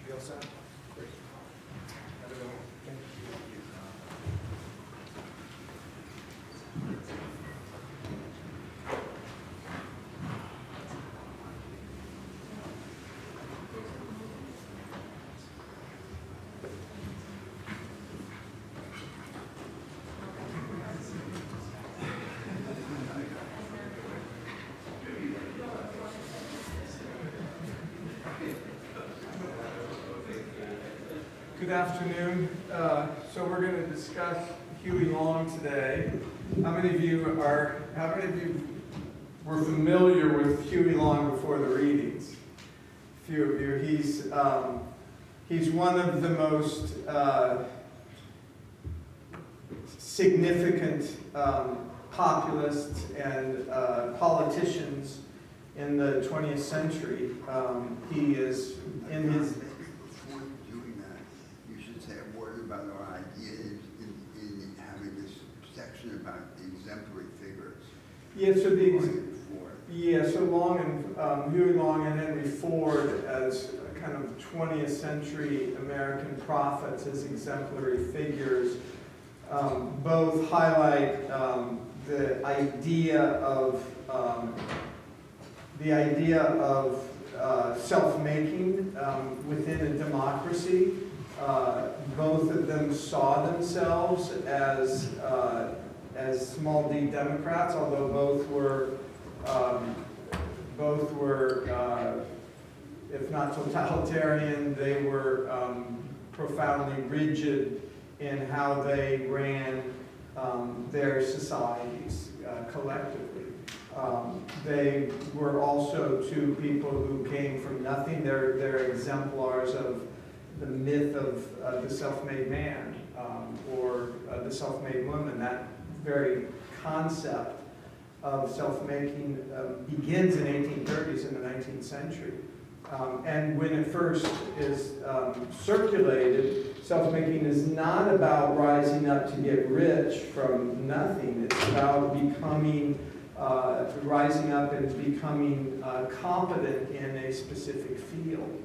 You all set? Great. Everyone, thank you. Good afternoon. So we're going to discuss Huey Long today. How many of you were familiar with Huey Long before the readings? A few of you. He's one of the most significant populists and politicians in the 20th century. He is in his... Before doing that, you should say a word about our idea in having this section about the exemplary figures. Yeah, so Before. so Long and Huey Long and Henry Ford as kind of 20th century American prophets, as exemplary figures, both highlight the idea of self-making within a democracy. Both of them saw themselves as small d Democrats, although both were if not totalitarian, they were profoundly rigid in how they ran their societies collectively. They were also two people who came from nothing. They're exemplars of the myth of the self-made man or the self-made woman. That very concept of self-making begins in 1830s in the 19th century. And when it first is circulated, self-making is not about rising up to get rich from nothing. It's about rising up and becoming competent in a specific field.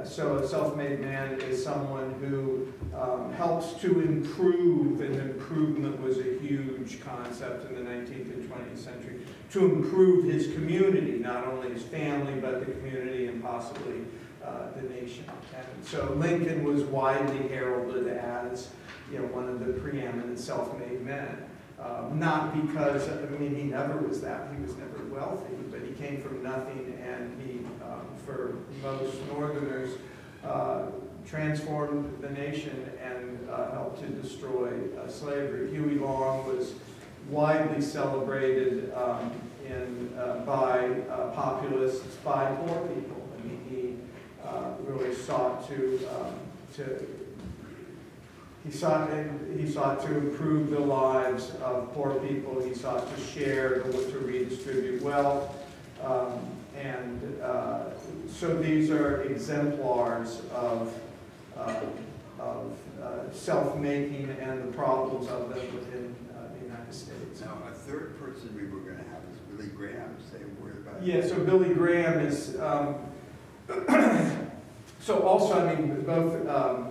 So a self-made man is someone who helps to improve, and improvement was a huge concept in the 19th and 20th century, to improve his community, not only his family, but the community and possibly the nation. And so Lincoln was widely heralded as, one of the preeminent self-made men. Not because, he never was that. He was never wealthy, but he came from nothing, and he, for most Northerners, transformed the nation and helped to destroy slavery. Huey Long was widely celebrated by populists, by poor people. He really sought He sought to improve the lives of poor people. He sought to share, to redistribute wealth. So these are exemplars of self-making and the problems of them within the United States. Now, a third person we were going to have is Billy Graham. Say a word about Yeah, so Billy Graham is... So also, both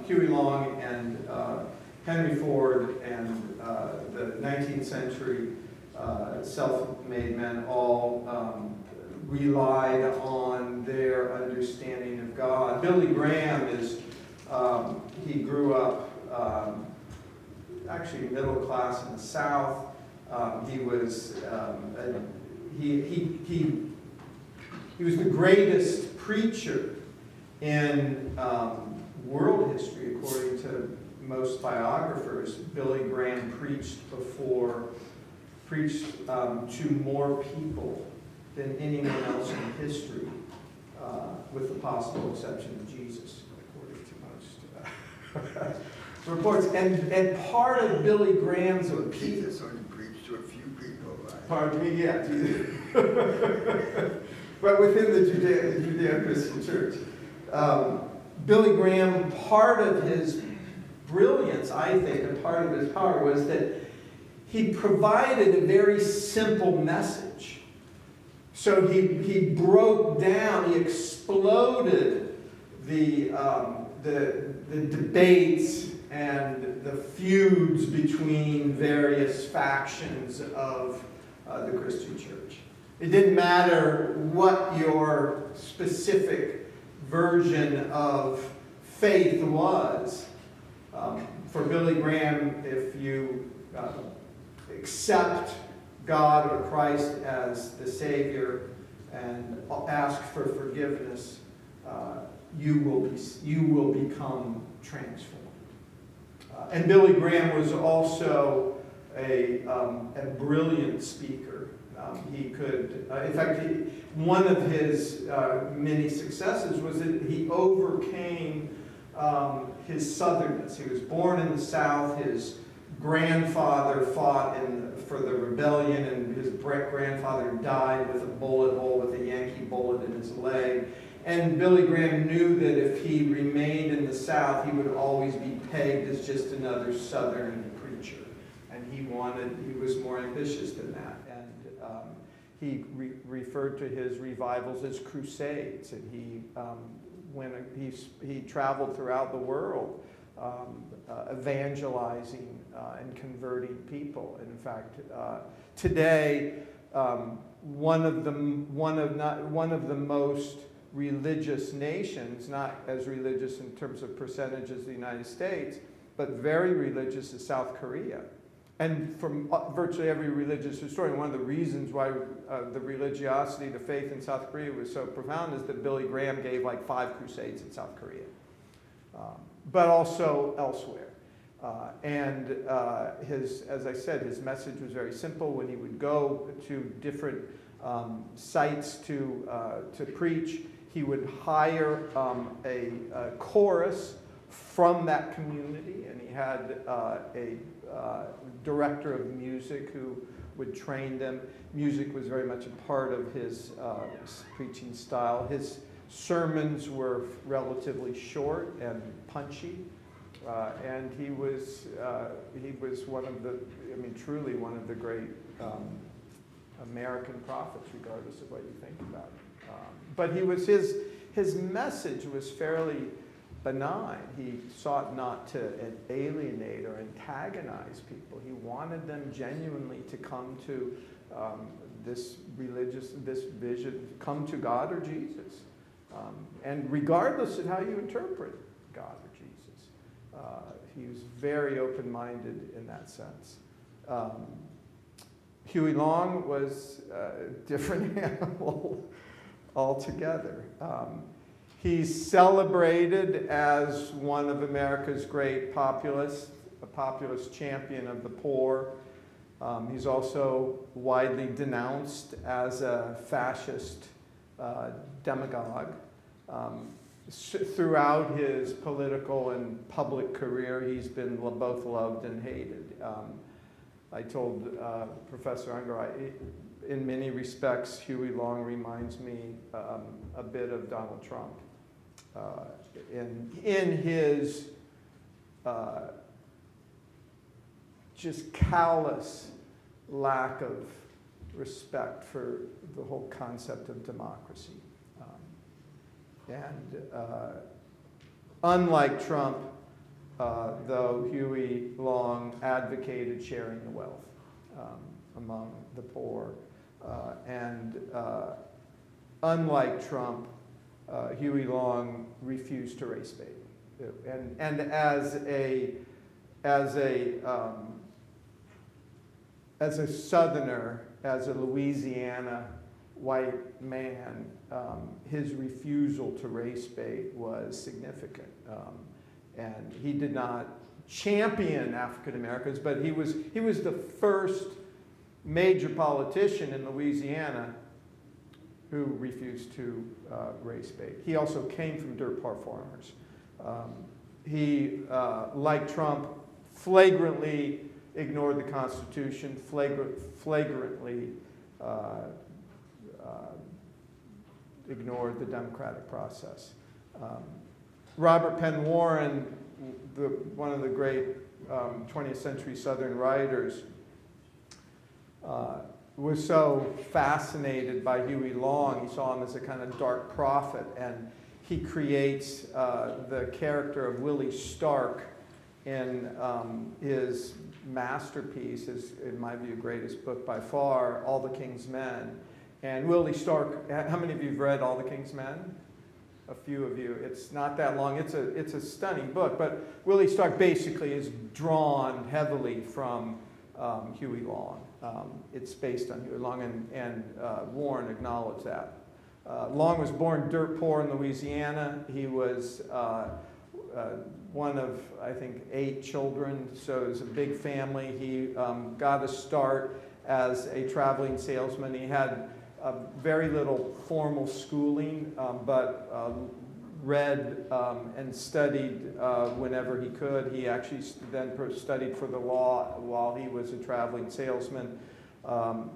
Huey Long and Henry Ford and the 19th century self-made men all relied on their understanding of God. Billy Graham he grew up actually middle class in the South. He was he was the greatest preacher in world history, according to most biographers. Billy Graham preached to more people than anyone else in history, with the possible exception of Jesus, according to most reports. And part of Billy Graham's appeal... Jesus only preached to a few people, right? Pardon me, yeah. But within the Judeo-Christian Church. Billy Graham, part of his brilliance, I think, and part of his power was that he provided a very simple message. So he broke down, he exploded the debates and the feuds between various factions of the Christian church. It didn't matter what your specific version of faith was. For Billy Graham, if you accept God or Christ as the Savior and ask for forgiveness, you will become transformed. And Billy Graham was also a brilliant speaker. He could, in fact, one of his many successes was that he overcame his southernness. He was born in the South. His grandfather fought for the rebellion, and his grandfather died with a bullet hole, with a Yankee bullet in his leg. And Billy Graham knew that if he remained in the South, he would always be pegged as just another Southern preacher. And he was more ambitious than that. And he referred to his revivals as crusades. And he traveled throughout the world evangelizing and converting people. And in fact, today, one of the most religious nations, not as religious in terms of percentage as the United States, but very religious is South Korea. And from virtually every religious historian, one of the reasons why the religiosity, the faith in South Korea was so profound is that Billy Graham gave like 5 crusades in South Korea, but also elsewhere. As I said, his message was very simple. When he would go to different sites to preach, he would hire a chorus from that community, and he had a director of music who would train them. Music was very much a part of his preaching style. His sermons were relatively short and punchy, and he was one of the, truly one of the great American prophets, regardless of what you think about it. But his message was fairly benign. He sought not to alienate or antagonize people. He wanted them genuinely to come to this vision, come to God or Jesus. And regardless of how you interpret God or Jesus, he was very open-minded in that sense. Huey Long was a different animal altogether. He's celebrated as one of America's great populists, a populist champion of the poor. He's also widely denounced as a fascist demagogue. Throughout his political and public career, he's been both loved and hated. I told Professor Unger, in many respects, Huey Long reminds me a bit of Donald Trump. In his just callous lack of respect for the whole concept of democracy. Unlike Trump, though, Huey Long advocated sharing the wealth among the poor. Unlike Trump, Huey Long refused to race bait. And as a Southerner, as a Louisiana white man, his refusal to race bait was significant. And he did not champion African Americans, but he was the first major politician in Louisiana who refused to race bait. He also came from dirt poor farmers. He, like Trump, flagrantly ignored the Constitution, flagrantly ignored the democratic process. Robert Penn Warren, one of the great 20th century Southern writers, was so fascinated by Huey Long. He saw him as a kind of dark prophet, and he creates the character of Willie Stark in his masterpiece, his, in my view, greatest book by far, All the King's Men. And Willie Stark, how many of you have read All the King's Men? A few of you. It's not that long. It's a stunning book, but Willie Stark basically is drawn heavily from Huey Long. It's based on Huey Long, and Warren acknowledged that. Long was born dirt poor in Louisiana. He was one of, I think, 8 children, so it was a big family. He got a start as a traveling salesman. He had very little formal schooling, but read and studied whenever he could. He actually then studied for the law while he was a traveling salesman,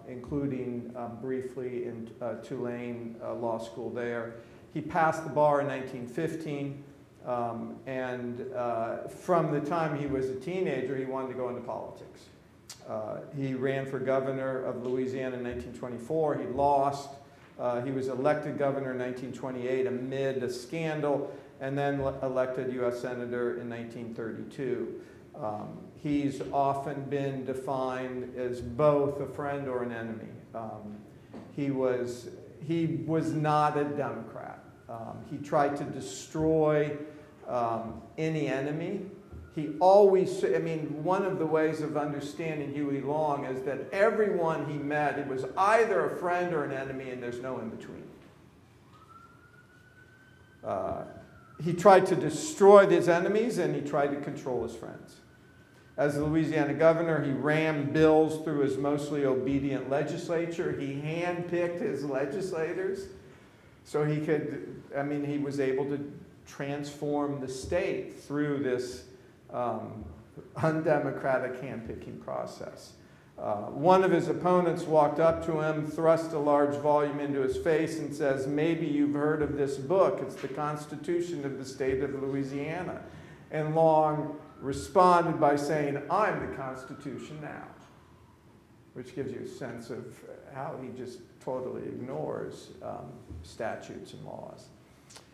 including briefly in Tulane Law School there. He passed the bar in 1915, and from the time he was a teenager, he wanted to go into politics. He ran for governor of Louisiana in 1924. He lost. He was elected governor in 1928 amid a scandal, and then elected U.S. Senator in 1932. He's often been defined as both a friend or an enemy. He was not a Democrat. He tried to destroy any enemy. He always, I mean, one of the ways of understanding Huey Long is that everyone he met, it was either a friend or an enemy, and there's no in between. He tried to destroy his enemies, and he tried to control his friends. As the Louisiana governor, he rammed bills through his mostly obedient legislature. He handpicked his legislators so he could, I mean, he was able to transform the state through this undemocratic handpicking process. One of his opponents walked up to him, thrust a large volume into his face, and says, "Maybe you've heard of this book. It's the Constitution of the state of Louisiana." And Long responded by saying, "I'm the Constitution now," which gives you a sense of how he just totally ignores statutes and laws.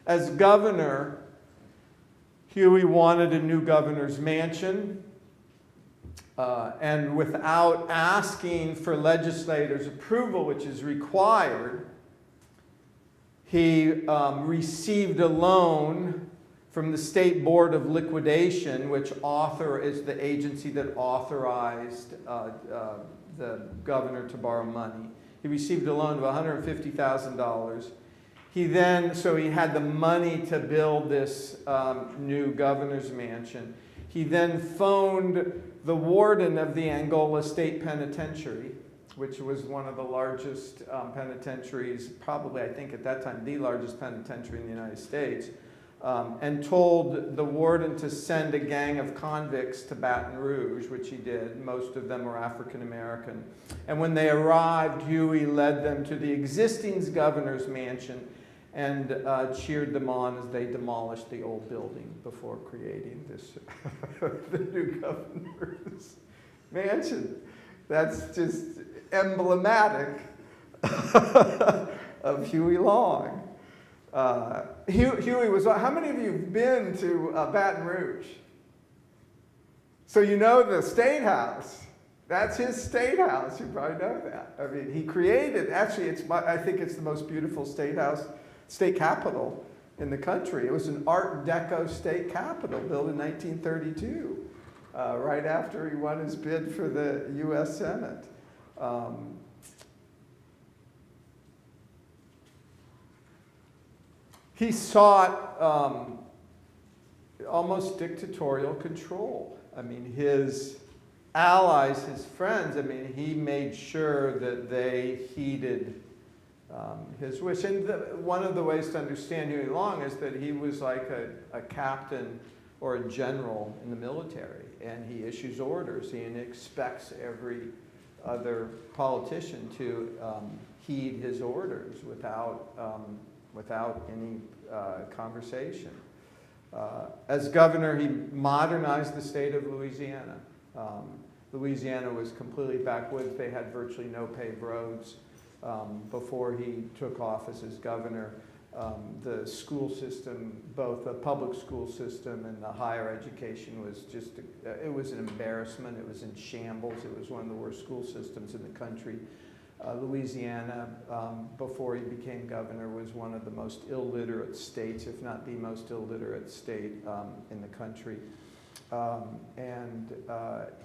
As governor, Huey wanted a new governor's mansion, and without asking for legislators' approval, which is required, he received a loan from the State Board of Liquidation, which is the agency that authorized the governor to borrow money. He received a loan of $150,000. So he had the money to build this new governor's mansion. He then phoned the warden of the Angola State Penitentiary, which was one of the largest penitentiaries, probably, I think at that time, the largest penitentiary in the United States, and told the warden to send a gang of convicts to Baton Rouge, which he did. Most of them were African American. And when they arrived, Huey led them to the existing governor's mansion and cheered them on as they demolished the old building before creating this the new governor's mansion. That's just emblematic of Huey Long. Huey was, how many of you have been to Baton Rouge? So you know the State House. That's his State House. You probably know that. I mean, he created, actually, I think it's the most beautiful state capitol in the country. It was an Art Deco state capitol built in 1932, right after he won his bid for the U.S. Senate. He sought almost dictatorial control. I mean, his allies, his friends, I mean, he made sure that they heeded his wish. And one of the ways to understand Huey Long is that he was like a captain or a general in the military, and he issues orders, and expects every other politician to heed his orders without any conversation. As governor, he modernized the state of Louisiana. Louisiana was completely backwoods. They had virtually no paved roads before he took office as governor. The school system, both the public school system and the higher education, was just, it was an embarrassment. It was in shambles. It was one of the worst school systems in the country. Louisiana, before he became governor, was one of the most illiterate states, if not the most illiterate state in the country.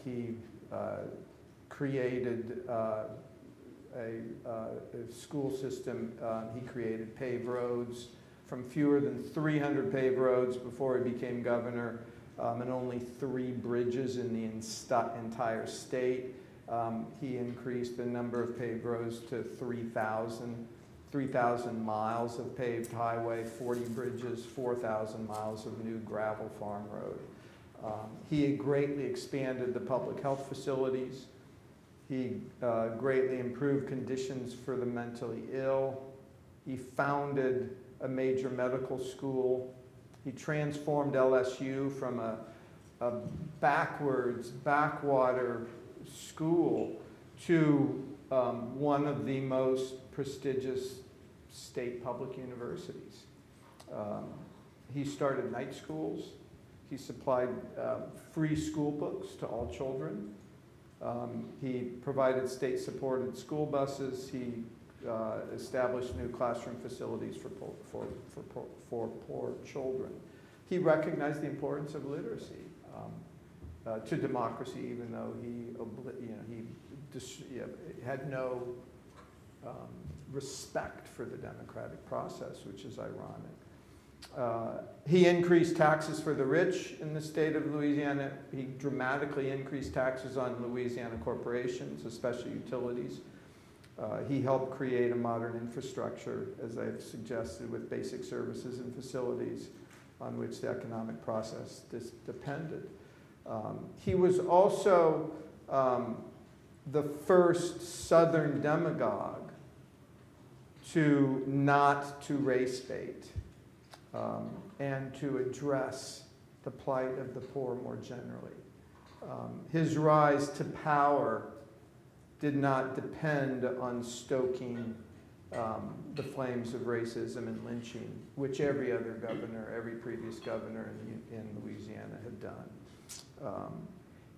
He created a school system. He created paved roads from fewer than 300 paved roads before he became governor, and only 3 bridges in the entire state. He increased the number of paved roads to 3,000 miles of paved highway, 40 bridges, 4,000 miles of new gravel farm road. He greatly expanded the public health facilities. He greatly improved conditions for the mentally ill. He founded a major medical school. He transformed LSU from a backwater school to one of the most prestigious state public universities. He started night schools. He supplied free school books to all children. He provided state-supported school buses. He established new classroom facilities for poor children. He recognized the importance of literacy to democracy, even though he had no respect for the democratic process, which is ironic. He increased taxes for the rich in the state of Louisiana. He dramatically increased taxes on Louisiana corporations, especially utilities. He helped create a modern infrastructure, as I've suggested, with basic services and facilities on which the economic process depended. He was also the first Southern demagogue not to race bait. And to address the plight of the poor more generally. His rise to power did not depend on stoking the flames of racism and lynching, which every other governor, every previous governor in Louisiana had done.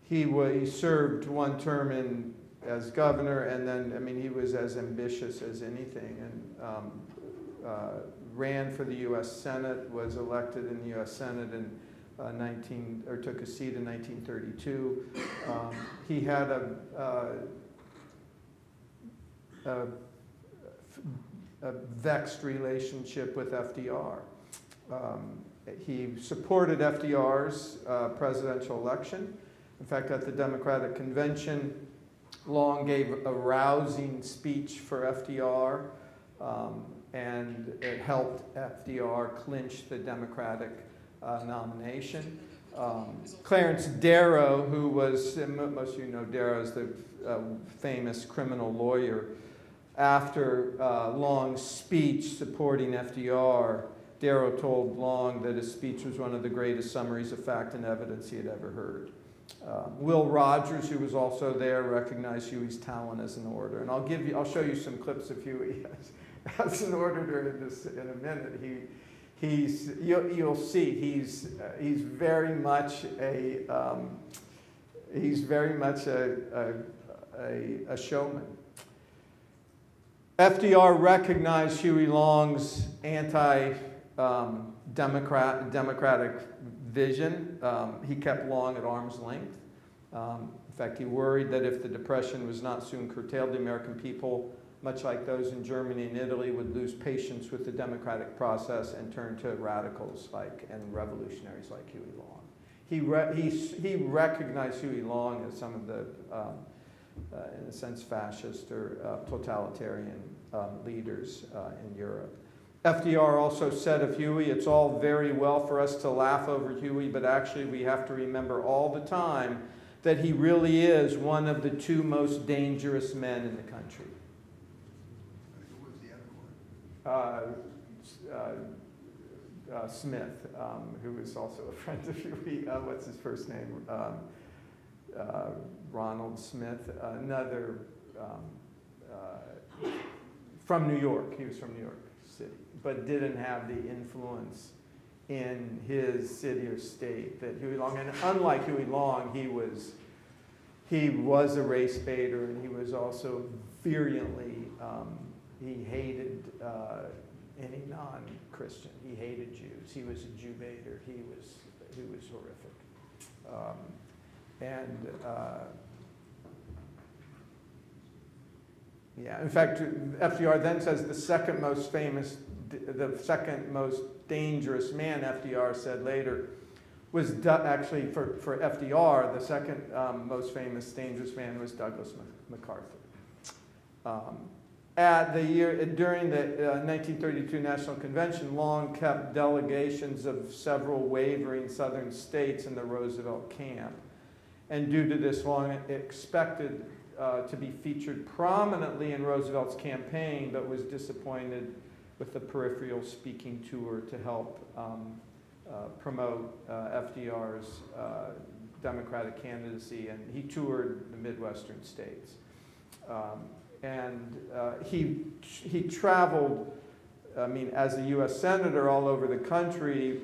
He served one term as governor, and then, he was as ambitious as anything, and ran for the U.S. Senate, was elected in the U.S. Senate in took a seat in 1932. He had a vexed relationship with FDR. He supported FDR's presidential election. In fact, at the Democratic Convention, Long gave a rousing speech for FDR. And it helped FDR clinch the Democratic nomination. Clarence Darrow, who was, most of you know Darrow is the famous criminal lawyer. After Long's speech supporting FDR, Darrow told Long that his speech was one of the greatest summaries of fact and evidence he had ever heard. Will Rogers, who was also there, recognized Huey's talent as an orator. And I'll show you some clips of Huey as an orator in a minute. You'll see he's very much a showman. FDR recognized Huey Long's anti-democratic vision. He kept Long at arm's length. In fact, he worried that if the Depression was not soon curtailed, the American people, much like those in Germany and Italy, would lose patience with the democratic process and turn to radicals and revolutionaries like Huey Long. He recognized Huey Long as some of the, in a sense, fascist or totalitarian leaders in Europe. FDR also said of Huey, it's all very well for us to laugh over Huey, but actually we have to remember all the time that he really is one of the 2 most dangerous men in the country. Who was the other one? Smith, who was also a friend of Huey. What's his first name? Ronald Smith, another from New York. He was from New York City. but didn't have the influence in his city or state that Huey Long, and unlike Huey Long, he was a race baiter, and he was also virulently, he hated any non-Christian. He hated Jews. He was a Jew baiter. He was horrific. Yeah, in fact, FDR then says the second most dangerous man, FDR said later, was actually for FDR, the second most famous dangerous man was Douglas MacArthur. During the 1932 National Convention, Long kept delegations of several wavering southern states in the Roosevelt camp. And due to this, Long expected to be featured prominently in Roosevelt's campaign, but was disappointed with the peripheral speaking tour to help promote FDR's Democratic candidacy, and he toured the Midwestern states. He traveled, as a U.S. Senator all over the country,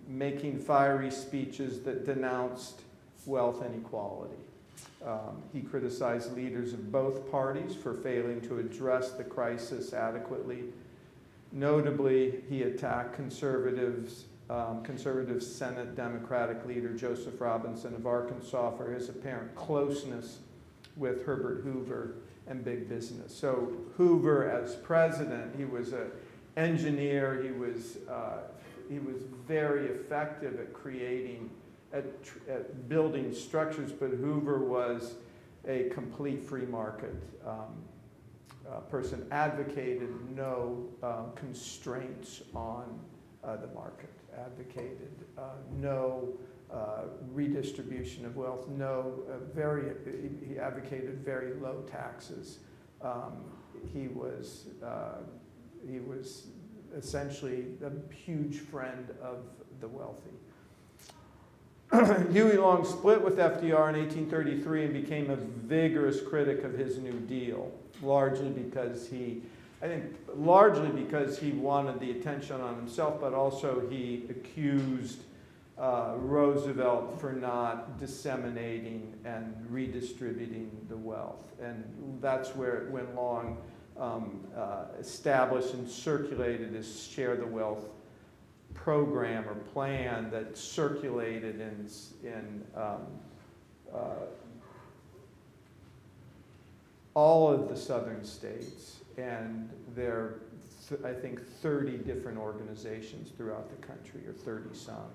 making fiery speeches that denounced wealth inequality. He criticized leaders of both parties for failing to address the crisis adequately. Notably, he attacked conservative Senate Democratic leader Joseph Robinson of Arkansas for his apparent closeness with Herbert Hoover and big business. So Hoover, as president, he was an engineer. He was very effective at creating, at building structures, but Hoover was a complete free market person, advocated no constraints on the market, advocated no redistribution of wealth, he advocated very low taxes. He was essentially a huge friend of the wealthy. Huey Long split with FDR in 1833 and became a vigorous critic of his New Deal, largely because he wanted the attention on himself, but also he accused Roosevelt for not disseminating and redistributing the wealth. And that's when Long established and circulated his Share the Wealth program or plan that circulated in all of the southern states, and there are, I think, 30 different organizations throughout the country, or 30-some.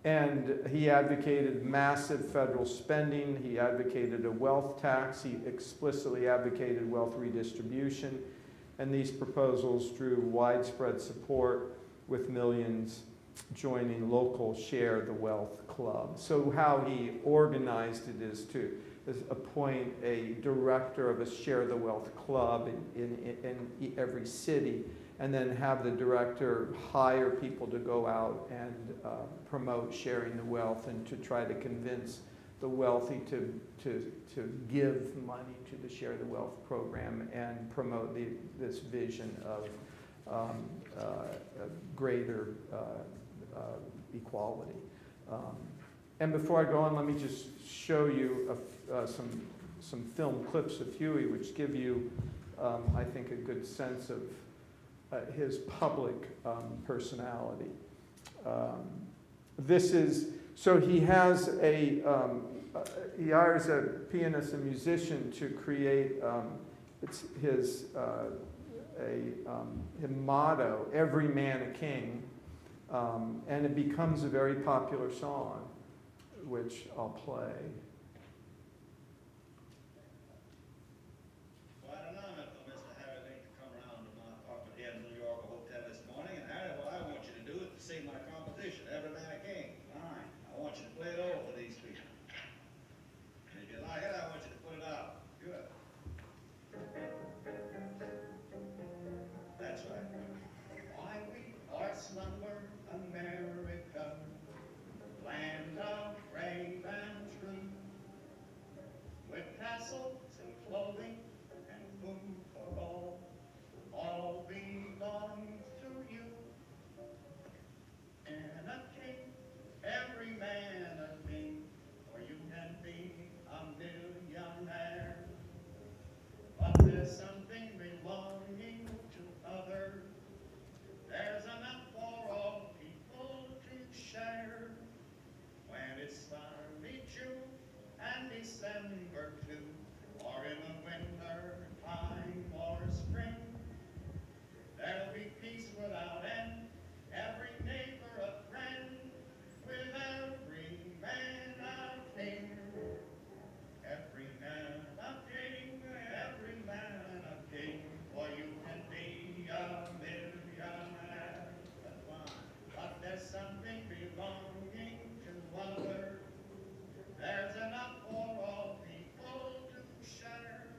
And he advocated massive federal spending. He advocated a wealth tax. He explicitly advocated wealth redistribution. And these proposals drew widespread support, with millions joining local Share the Wealth clubs. So how he organized it is to appoint a director of a Share the Wealth club in every city, and then have the director hire people to go out and promote sharing the wealth, and to try to convince the wealthy to give money to the Share the Wealth program and promote this vision of greater equality. And before I go on, let me just show you some film clips of Huey, which give you, I think, a good sense of his public personality. So he has he hires a pianist and musician to create his motto, "Every Man a King," and it becomes a very popular song, which I'll play. Quite an honor for Mr. Harry Link to come around to my apartment here in the New York Hotel this morning. And Harry, what I want you to do is to sing my composition, "Every Man a King." Fine. I want you to play it over for these people. And if you like it, I want you to put it out. Good. That's right. Why we are slumber, America, land of brave and true. longing to wonder. There's enough for all people to share.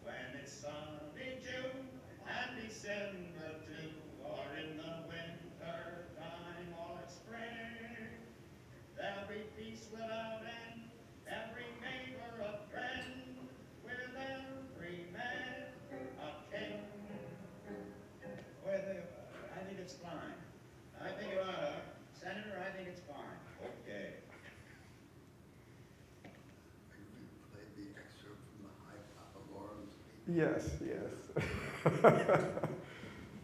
When it's sunny June and December too, or in the winter time or spring, there'll be peace without end, every neighbor a friend, with every man a king. I think it's fine. I think you oughta, Senator, I think it's fine. Okay. You played the excerpt from the High Papa Lawrence speech. Yes.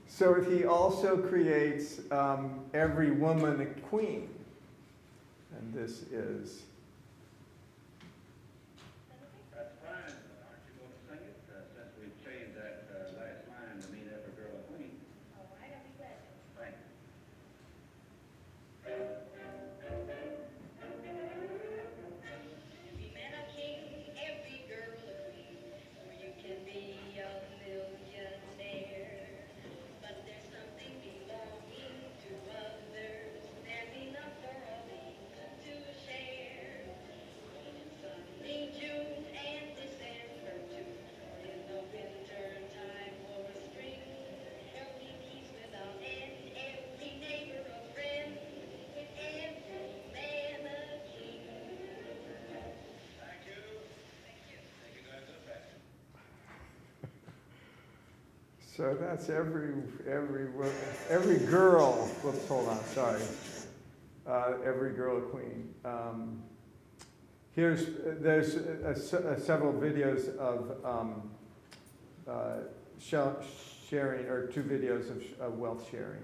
So he also creates every woman a queen. And this is, That's fine. Aren't you going to sing it, since we've changed that last line to mean every girl a queen? All right, I'll be glad to. Thank you. Every man a king, every girl a queen, or you can be a millionaire. But there's something belonging to others, there's enough for all people to share. Sunny June and December too, or in the winter time or spring, there'll be peace without end, every neighbor a friend, with every man a king. Thank you. Thank you. Thank you guys to the back. so that's every girl, whoops, hold on, sorry. Every girl a queen. There's several videos of sharing, or 2 videos of wealth sharing.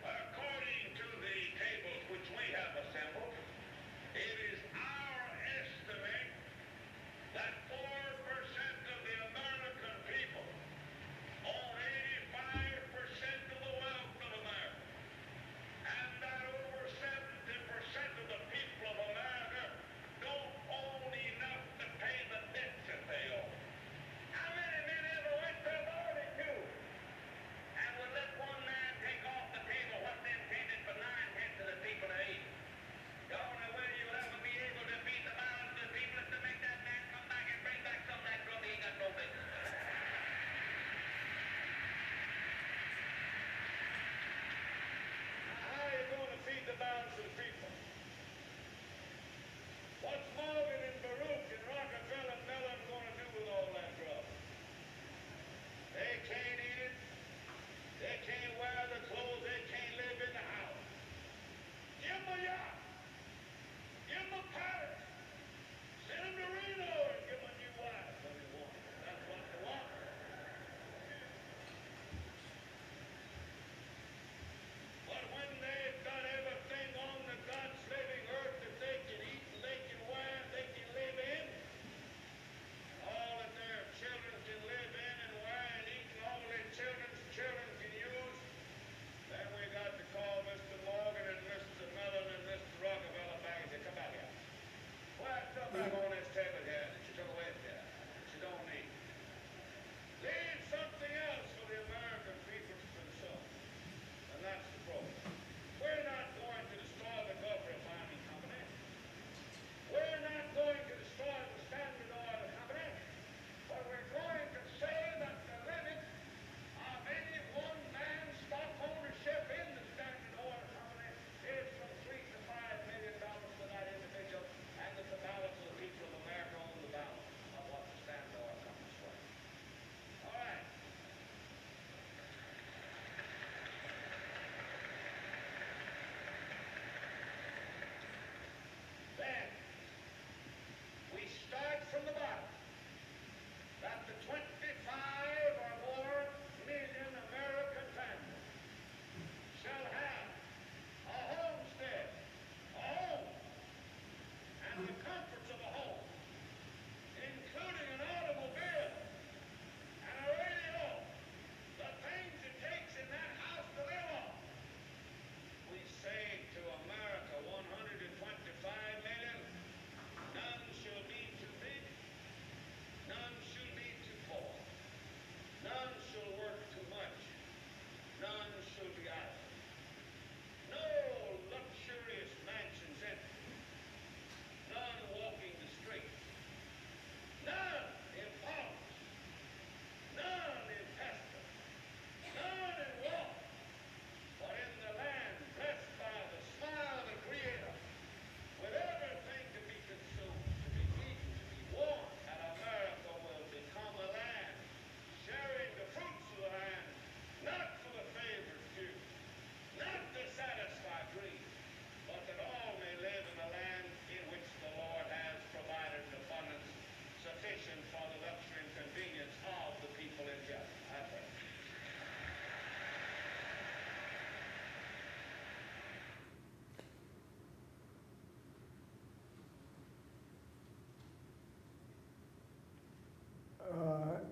According to the tables which we have assembled, it is our estimate that 4% of the American people own 85% of the wealth of America, and that over 70% of the people of America don't own enough to pay the debts that they owe. How many men ever went to a morning too?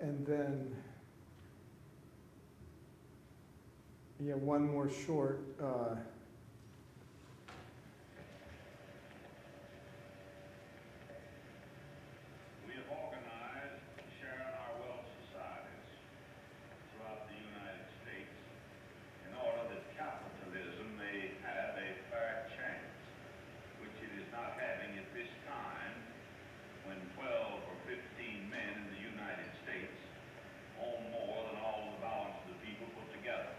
And then, yeah, one more short. We have organized Share Our Wealth societies throughout the United States in order that capitalism may have a fair chance, which it is not having at this time when 12 or 15 men in the United States own more than all the balance of the people put together.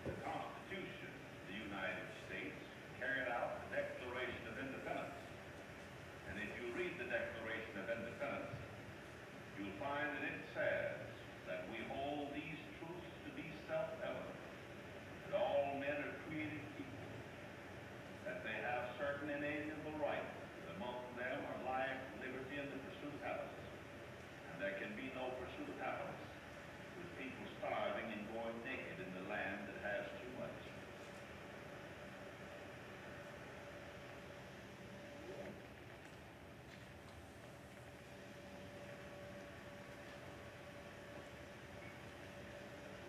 The Constitution of the United States carried out the Declaration of Independence. And if you read the Declaration of Independence, you'll find that it says that we hold these truths to be self-evident, that all men are created equal, that they have certain inalienable rights, that among them are life, liberty, and the pursuit of happiness. And there can be no pursuit of happiness with people starving and going naked in the land that has too much.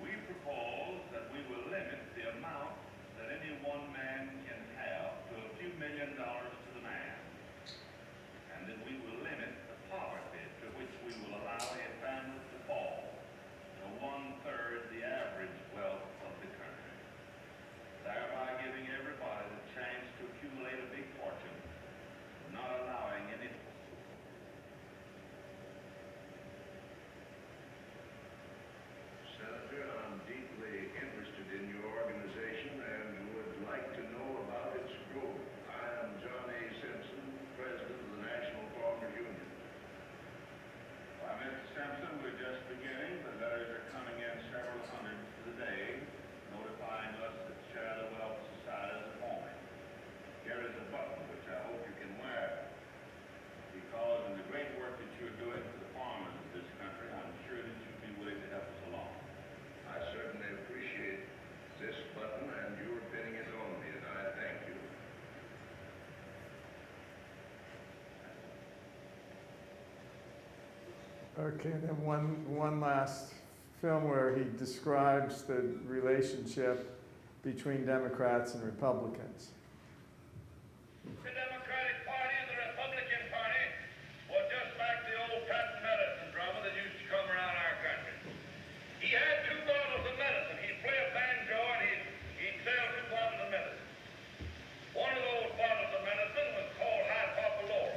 We propose that we will limit the amount that any one man can have to a few $1 million to the man, and that we will limit the poverty to which we will allow a family to fall to 1/3 the average wealth of the country, thereby giving everybody the chance to accumulate a big fortune, not allowing any. Senator, I'm deeply interested in your organization and would like to know about its growth. I am John A. Simpson, President of the National Farmers Union. Why, Mr. Simpson, we're just beginning. The letters are coming in several hundred for the day, notifying us that Share the Wealth societies are forming. Here is a button which I hope you can wear, because in the great work that you're doing for the farmers of this country, I'm sure that you'd be willing to help us along. I certainly appreciate this button and your pinning it on me, and I thank you. Okay, then one last film where he describes the relationship between Democrats and Republicans. The Democratic Party and the Republican Party was just like the old patent medicine drummer that used to come around our country. He had 2 bottles of medicine. He'd play a banjo and he'd sell 2 bottles of medicine. One of those bottles of medicine was called High Papa Laurel.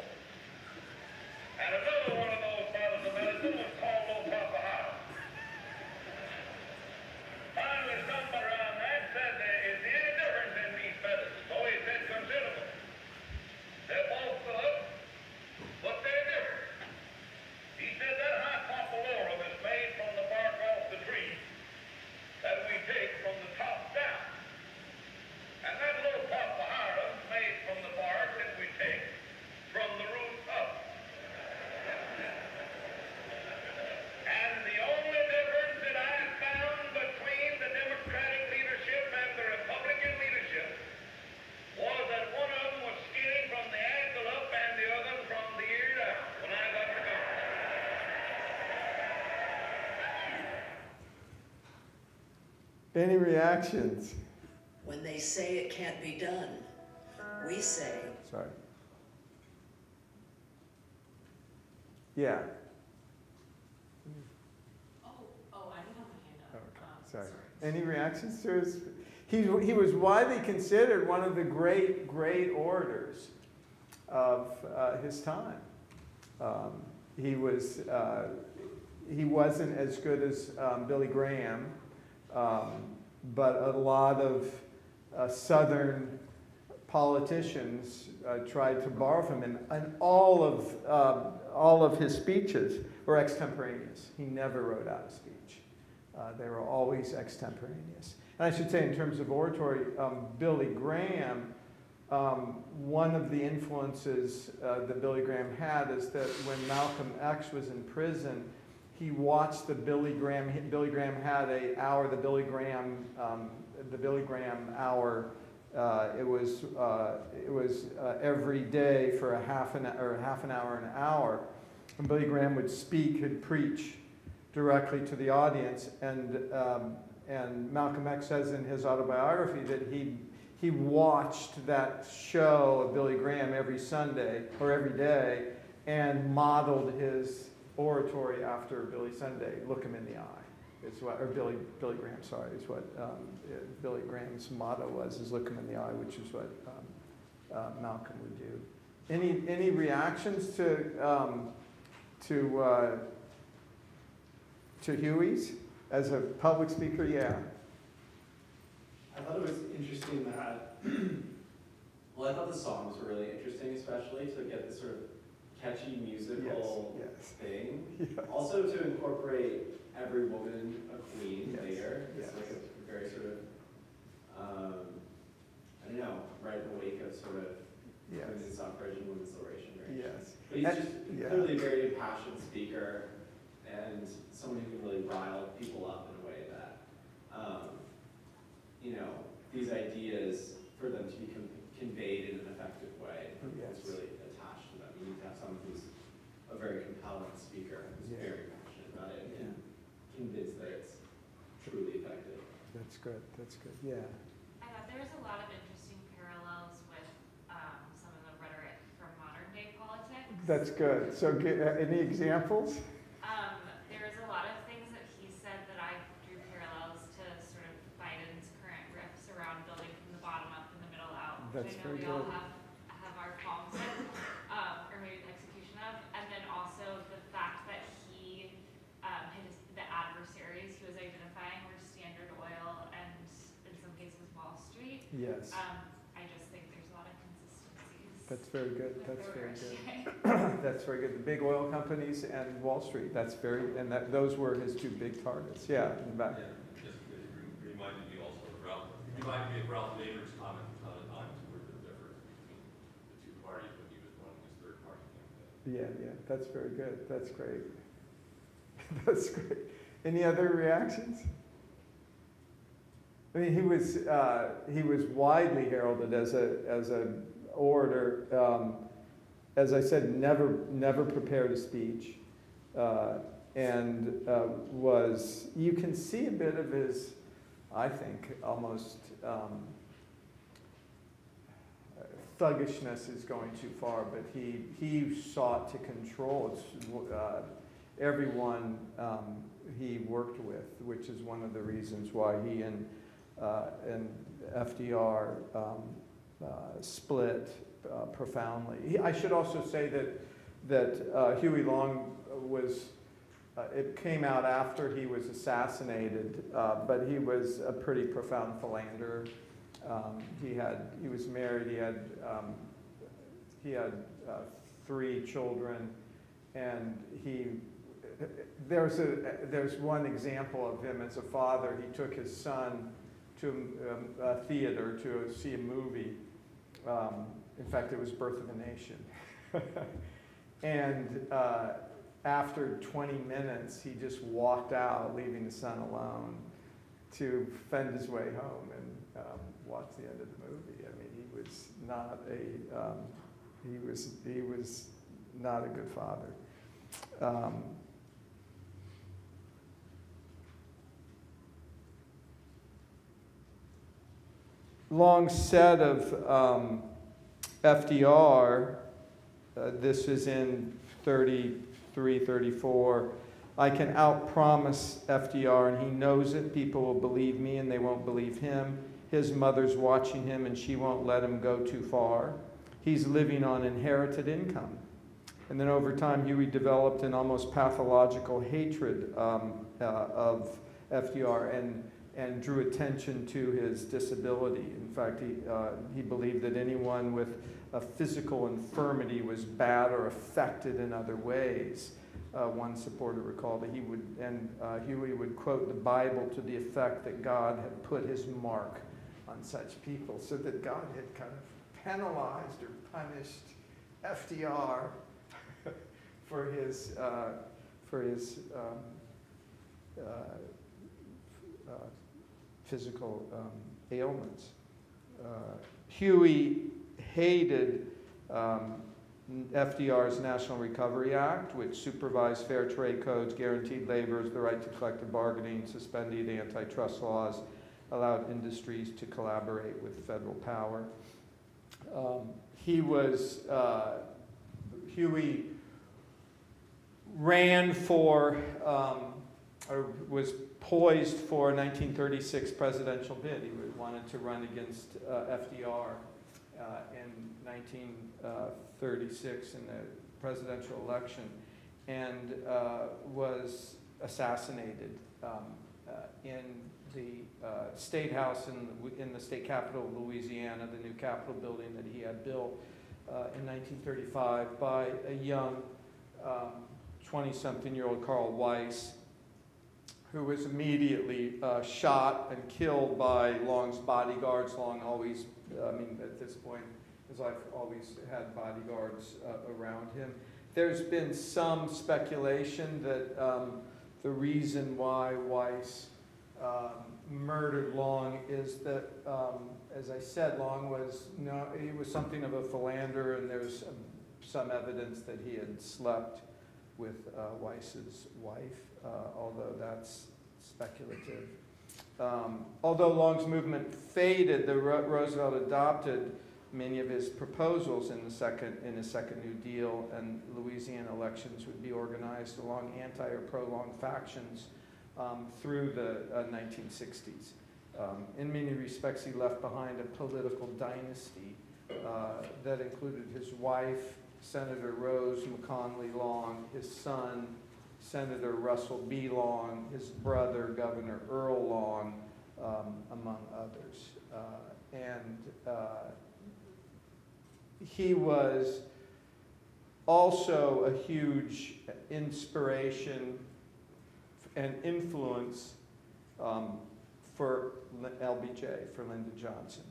And another one of those bottles of medicine was called Low Papa Howell. Finally, somebody around that said, is there any difference in these medicines? So he said, considerable. They're both good, but they're different. He said that High Papa Laurel is made from the bark off the tree that we take from the top down. And that Low Papa Howell is made from the bark that we take from the roots up. And the only difference that I found between the Democratic leadership and the Republican leadership was that one of them was skinny from the ankle up and the other from the ear down when I got to go. Any reactions? When they say it can't be done, we say, Sorry. Yeah. I didn't have my hand up. Okay, sorry. Any reactions to his? He was widely considered one of the great orators of his time. He wasn't as good as Billy Graham, but a lot of Southern politicians tried to borrow from him, and all of his speeches were extemporaneous. He never wrote out a speech. They were always extemporaneous. And I should say, in terms of oratory, Billy Graham, one of the influences that Billy Graham had is that when Malcolm X was in prison, he watched the Billy Graham had a hour, the Billy Graham hour. It was every day for a half an hour, an hour. And Billy Graham would speak, he'd preach directly to the audience. And Malcolm X says in his autobiography that he watched that show of Billy Graham every Sunday or every day and modeled his oratory after Billy Sunday. Look him in the eye, is what, or Billy Graham, sorry, is what Billy Graham's motto was, is look him in the eye, which is what Malcolm would do. Any reactions to Huey's as a public speaker? Yeah. I thought it was interesting that, well, I thought the songs were really interesting, especially to get this sort of catchy musical Yes. thing. Yes. Also to incorporate every woman a queen Yes. later. It's Yes. like a very sort of, I don't know, right in the wake of sort of Yes. women's suffrage and women's liberation, right? Yes. But he's And- just yeah. clearly a very impassioned speaker and someone who can really rile people up in a way that, these ideas, for them to be conveyed in an effective way, Yes. is really attached to them. You need to have someone who's a very compelling speaker, who's Yeah. very passionate about it, Yeah. and convinced that it's truly effective. That's good. That's good. Yeah. I thought there was a lot of interesting parallels with some of the rhetoric from modern day politics. That's good. So, any examples? There was a lot of things that he said that I drew parallels to sort of Biden's current riffs around building from the bottom up and the middle out, which That's I know very we all good. have our qualms with, or maybe the execution of, and then also the fact that the adversaries he was identifying were Standard Oil and in some cases Wall Street. Yes. I just think there's a lot of consistencies. That's very good. with That's the very rhetoric. good. That's very good. The big oil companies and Wall Street. That's very, and those were his two big targets. Yeah, in the back. Yeah, just reminded me also of Ralph Nader's comment on the times where the difference between the two parties when he was running his third party campaign. Yeah, that's very good. That's great. That's great. Any other reactions? I mean, he was widely heralded as a orator. As I said, never prepared a speech, and was, you can see a bit of his, I think, almost thuggishness is going too far, but he sought to control everyone he worked with, which is one of the reasons why he and FDR split profoundly. I should also say that Huey Long was, it came out after he was assassinated, but he was a pretty profound philanderer. He was married. He had 3 children, and there's one example of him as a father. He took his son to a theater to see a movie. In fact, it was Birth of a Nation. And after 20 minutes, he just walked out, leaving the son alone to fend his way home and watch the end of the movie. I mean, he was not a good father. Long said of FDR, this is in 33, 34, I can outpromise FDR and he knows it. People will believe me and they won't believe him. His mother's watching him and she won't let him go too far. He's living on inherited income. And then over time, Huey developed an almost pathological hatred of FDR and drew attention to his disability. In fact, he believed that anyone with a physical infirmity was bad or affected in other ways. One supporter recalled that Huey would quote the Bible to the effect that God had put his mark on such people, so that God had kind of penalized or punished FDR for his physical ailments. Huey hated FDR's National Recovery Act, which supervised fair trade codes, guaranteed labor, the right to collective bargaining, suspended antitrust laws, allowed industries to collaborate with federal power. Huey ran for, or was poised for a 1936 presidential bid. He wanted to run against FDR in 1936 in the presidential election, and was assassinated in the State House in the state capital of Louisiana, the new Capitol building that he had built in 1935 by a young 20-something-year-old Carl Weiss, who was immediately shot and killed by Long's bodyguards. Long always, at this point, his life always had bodyguards around him. There's been some speculation that the reason why Weiss murdered Long is that, as I said, Long was he was something of a philanderer, and there's some evidence that he had slept with Weiss's wife, although that's speculative. Although Long's movement faded, Roosevelt adopted many of his proposals in his second New Deal, and Louisiana elections would be organized along anti or pro-Long factions through the 1960s. In many respects, he left behind a political dynasty that included his wife, Senator Rose McConley Long, his son, Senator Russell B. Long, his brother, Governor Earl Long, among others. He was also a huge inspiration and influence for LBJ, for Lyndon Johnson.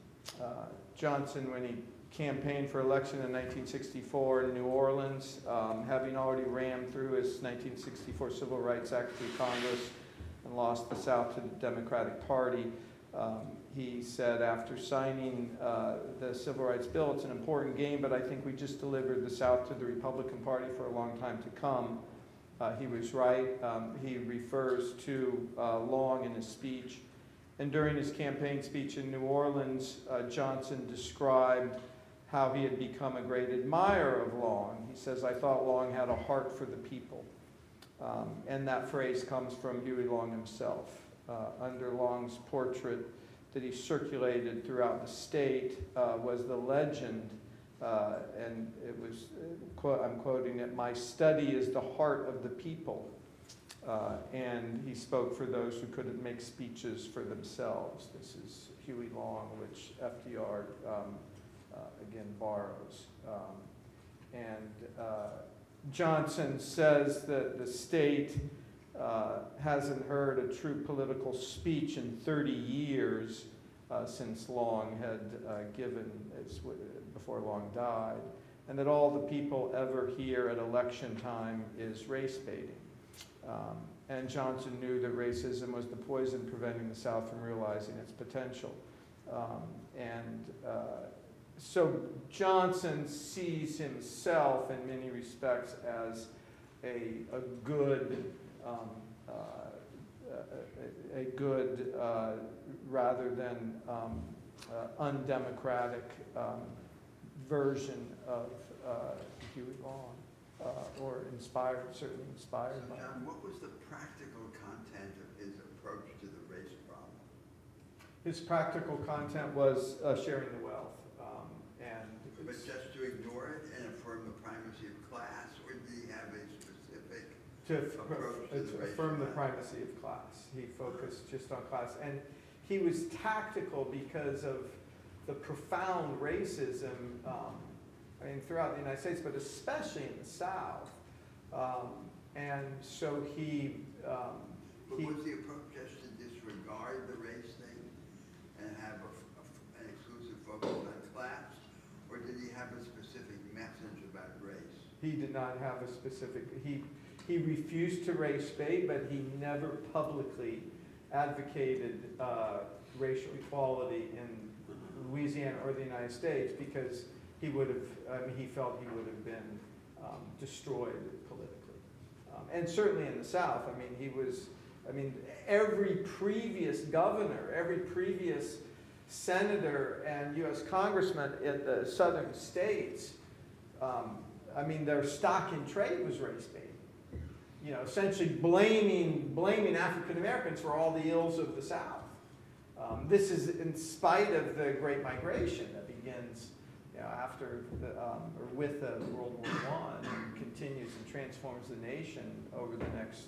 Johnson, when he campaigned for election in 1964 in New Orleans, having already rammed through his 1964 Civil Rights Act through Congress and lost the South to the Democratic Party, he said after signing the Civil Rights Bill, it's an important game, but I think we just delivered the South to the Republican Party for a long time to come. He was right. He refers to Long in his speech. And during his campaign speech in New Orleans, Johnson described how he had become a great admirer of Long. He says, "I thought Long had a heart for the people." And that phrase comes from Huey Long himself. Under Long's portrait that he circulated throughout the state was the legend, and it was, I'm quoting it, "My study is the heart of the people." And he spoke for those who couldn't make speeches for themselves. This is Huey Long, which FDR, again, borrows. Johnson says that the state hasn't heard a true political speech in 30 years since Long had given, before Long died, and that all the people ever hear at election time is race baiting. And Johnson knew that racism was the poison preventing the South from realizing its potential. So Johnson sees himself in many respects as a good rather than undemocratic version of Huey Long, or certainly inspired by. John, what was the practical content of his approach to the race problem? His practical content was sharing the wealth. But just to ignore it and affirm the primacy of class, or did he have a specific approach to the race affirm the problem? primacy of class. He focused just on class. And he was tactical because of the profound racism throughout the United States, but especially in the South. And so But was the approach just to disregard the race thing and have an exclusive focus on class? Or did he have a specific message about race? He did not have a specific, he refused to race bait, but he never publicly advocated racial equality in Louisiana or the United States, because would have, I mean, he felt he would have been destroyed politically. And certainly in the South, I mean, every previous governor, every previous senator and U.S. congressman in the southern states, I mean, their stock in trade was race-baiting. You know, essentially blaming African Americans for all the ills of the South. This is in spite of the Great Migration that begins, you know, after the, or with World War I and continues and transforms the nation over the next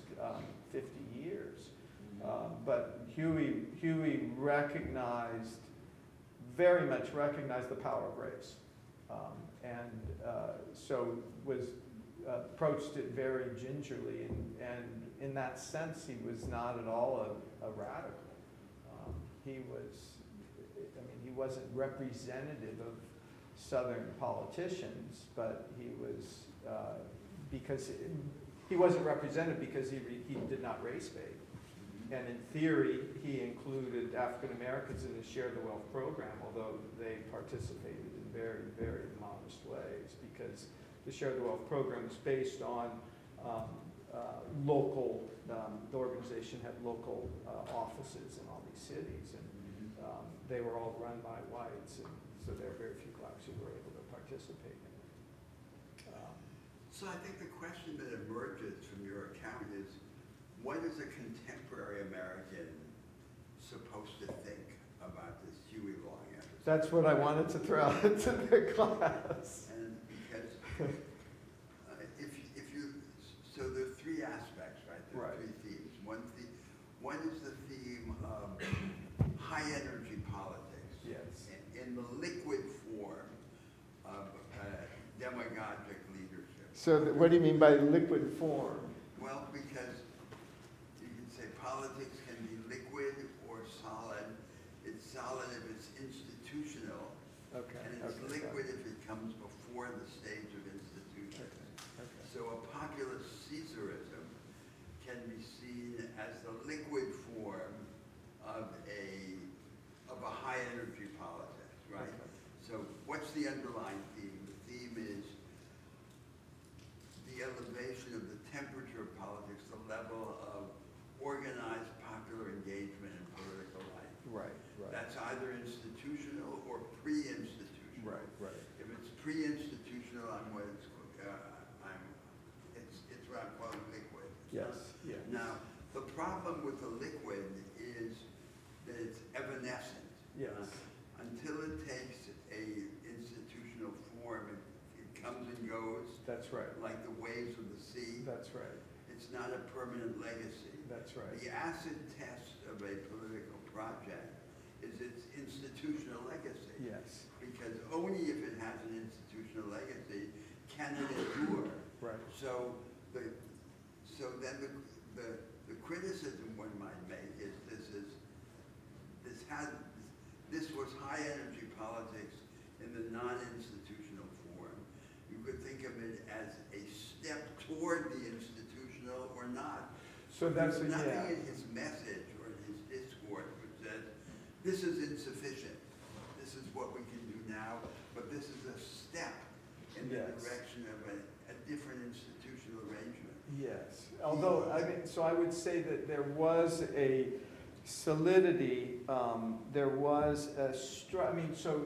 50 years. But Huey recognized, very much recognized the power of race. So was approached it very gingerly, and in that sense, he was not at all a radical. He wasn't representative of Southern politicians, but he was, because he wasn't represented because he did not race bait. And in theory, he included African Americans in his Share the Wealth program, although they participated in very, very modest ways, because the Share the Wealth program is based on local, the organization had local offices in all these cities, and they were all run by whites, and so there are very few blacks who were able to participate in it. So I think the question that emerges from your account is, what is a contemporary American supposed to think about this Huey Long episode? That's what I wanted to throw out into the class. And because so there are three aspects, right? There are Right. three themes. One is the theme of high energy politics. Yes. In the liquid form of demagogic leadership. So what do you mean by liquid form? Well, because you can say politics can be liquid or solid. It's solid if it's institutional, Okay. and it's okay, liquid if it comes before the stage of institution. Okay. So a populist Caesarism can be seen as the liquid form of a high energy politics, right? Okay. So what's the underlying theme? The theme is the elevation of the temperature of politics, the level of organized popular engagement in political life. Right. That's either institutional or pre-institutional. Right. If it's pre-institutional, it's what I'm calling liquid. Yes. Yeah. Now, the problem with the liquid is that it's evanescent. Yes. Until it takes a institutional form, it comes and goes That's right. like the waves of the sea. That's right. It's not a permanent legacy. That's right. The acid test of a political project is its institutional legacy. Yes. Because only if it has an institutional legacy can it endure. Right. So then the criticism one might make is this was high energy politics in the non-institutional form. You could think of it as a step toward the institutional or not. So that's There's nothing yeah. in his message or in his discourse which says, this is insufficient. This is what we can do now, but this is a step in the Yes. direction of a different institutional arrangement. Yes. Although so I would say that there was a solidity. There was a so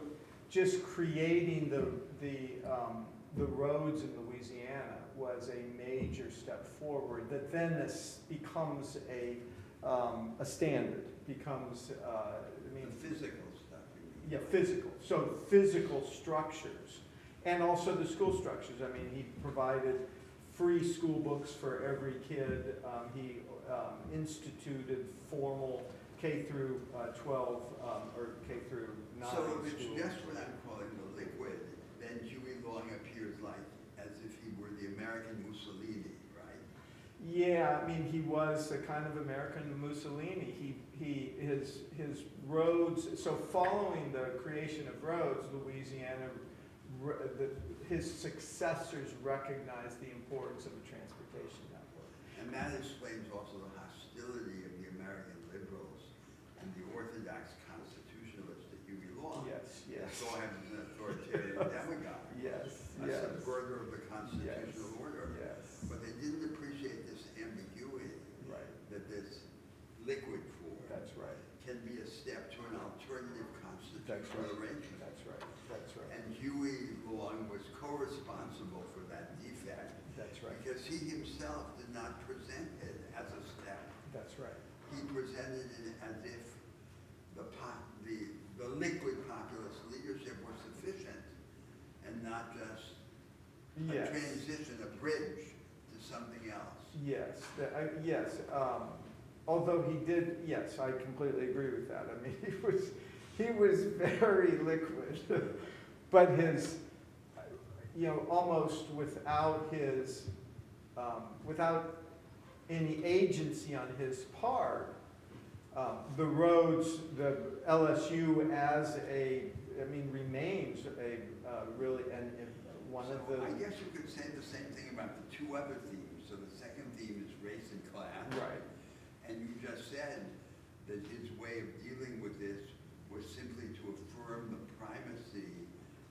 just creating the roads in Louisiana was a major step forward. That then this becomes a standard. Becomes The physical stuff. you mean. Yeah, physical. So physical structures, and also the school structures. I mean, he provided free school books for every kid. He instituted formal K through 12 or K through 9 So if it's schools. just what I'm calling the liquid, then Huey Long appears like as if he were the American Mussolini, right? Yeah, I mean, he was a kind of American Mussolini. His roads. So following the creation of roads, Louisiana, his successors recognized the importance of a transportation network. And that explains also the hostility of the American liberals and the Orthodox constitutionalists to Huey Long. Yes. They saw him as an authoritarian demagogue. That's constitutional right. arrangement. That's right, that's right, And Huey Long was co-responsible for that defect that's right, because he himself did not present it as a step. that's right. He presented it as if the liquid populist leadership was sufficient and not just a Yes. transition, a bridge to something else. Yes, yes, although he did, yes, I completely agree with that. I mean, he was very liquid, but his, almost without his, without any agency on his part, the roads, the LSU as remains a really, and one of the. I guess you could say the same thing about the two other themes. So the second theme is race and class. Right, And you just said that his way of dealing with this was simply to affirm the primacy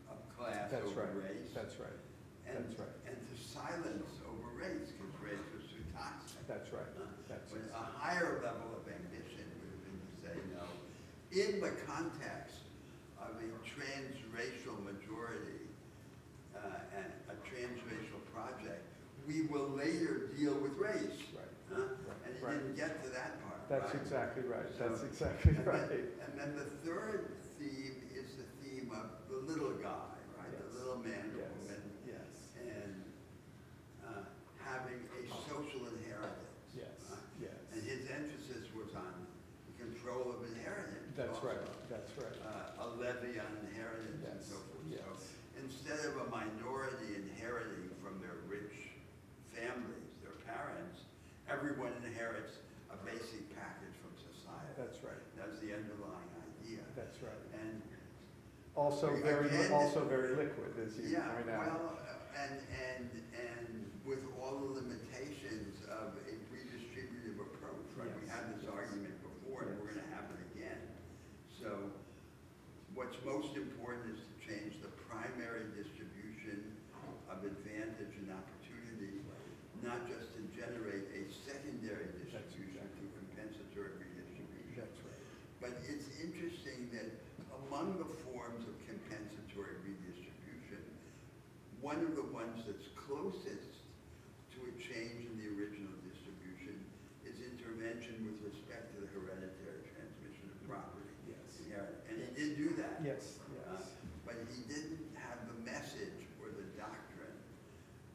of class that's over right, race. that's right, And, that's right. and to silence over race, because race was too toxic. That's right, that's But right. a higher level of ambition would have been to say, no, in the context of a transracial majority and a transracial project, we will later deal with race. Right. And he Right. didn't get to that part. That's right? exactly right, So- that's exactly And then- right. And then the third theme is the theme of the little guy, right? Yes. The little man or Yes, woman, yes, and having a social inheritance. yes, And yes. his emphasis was on control of inheritance. That's also. right, that's right. A levy on inheritance and Yes, so forth. yes. So instead of a minority inheriting from their rich families, their parents, everyone inherits a basic package from society. That's right, That's the underlying idea. that's right. And Also very liquid, as you yeah, point out. well, and with all the limitations of a redistributive approach, right? We Yes, had this yes. argument before, and we're Yes. gonna have it again. So what's most important is to change the primary distribution of advantage and opportunity, not just to generate a secondary distribution through compensatory redistribution. That's right, But it's interesting that among the forms of compensatory redistribution, one of the ones that's closest to a change in the original distribution is intervention with respect to the hereditary transmission of property. yes, And he did do that. yes, yes, But he didn't have the message or the doctrine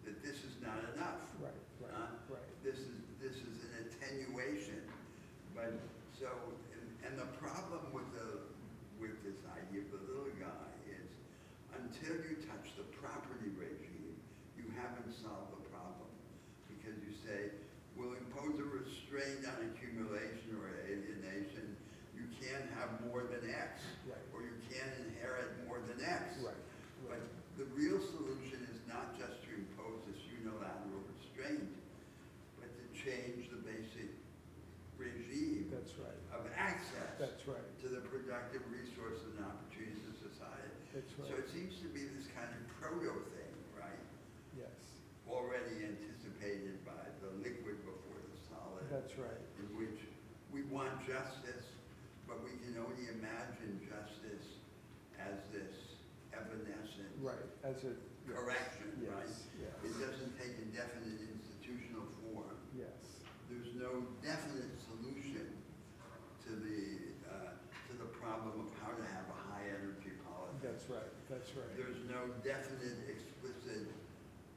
that this is not enough. right, right, right. This is an attenuation. But so, and the problem with this idea of the little guy is until you touch the property regime, you haven't solved the problem. Because you say, we'll impose a restraint on accumulation or alienation. You can't have more than X. Right. Or you can't inherit more than X. Right, But right, the real solution is not just to impose this unilateral restraint, but to change the basic regime that's right, of access that's right, to the productive resources and opportunities of society. that's So right, it seems to be this kind of proto thing, right? yes, Already anticipated by the liquid before the solid, that's right, in which we want justice, but we can only imagine justice as this evanescent right, as a. correction, right? Yes, It yes, doesn't take a definite institutional form. yes, There's no definite solution to the problem of how to have a high energy politics. that's right, that's right, There's no definite explicit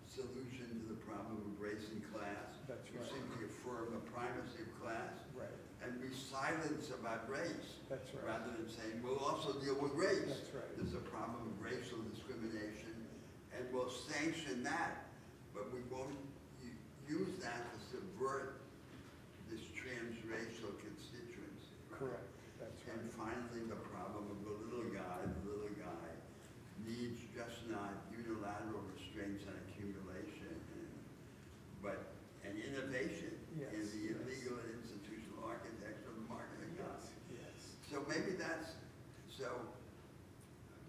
solution to the problem of race and class. That's You right. simply affirm the primacy of class right, and be silent about race, that's right, rather than saying, we'll also deal with race. that's right, There's a problem of racial discrimination, and we'll sanction that, but we won't use that to subvert this transracial constituency. right? correct, that's And right, finally, the problem of the little guy needs just not unilateral restraints on accumulation, but an innovation in Yes, the yes. illegal and institutional architecture of the market economy. yes, So maybe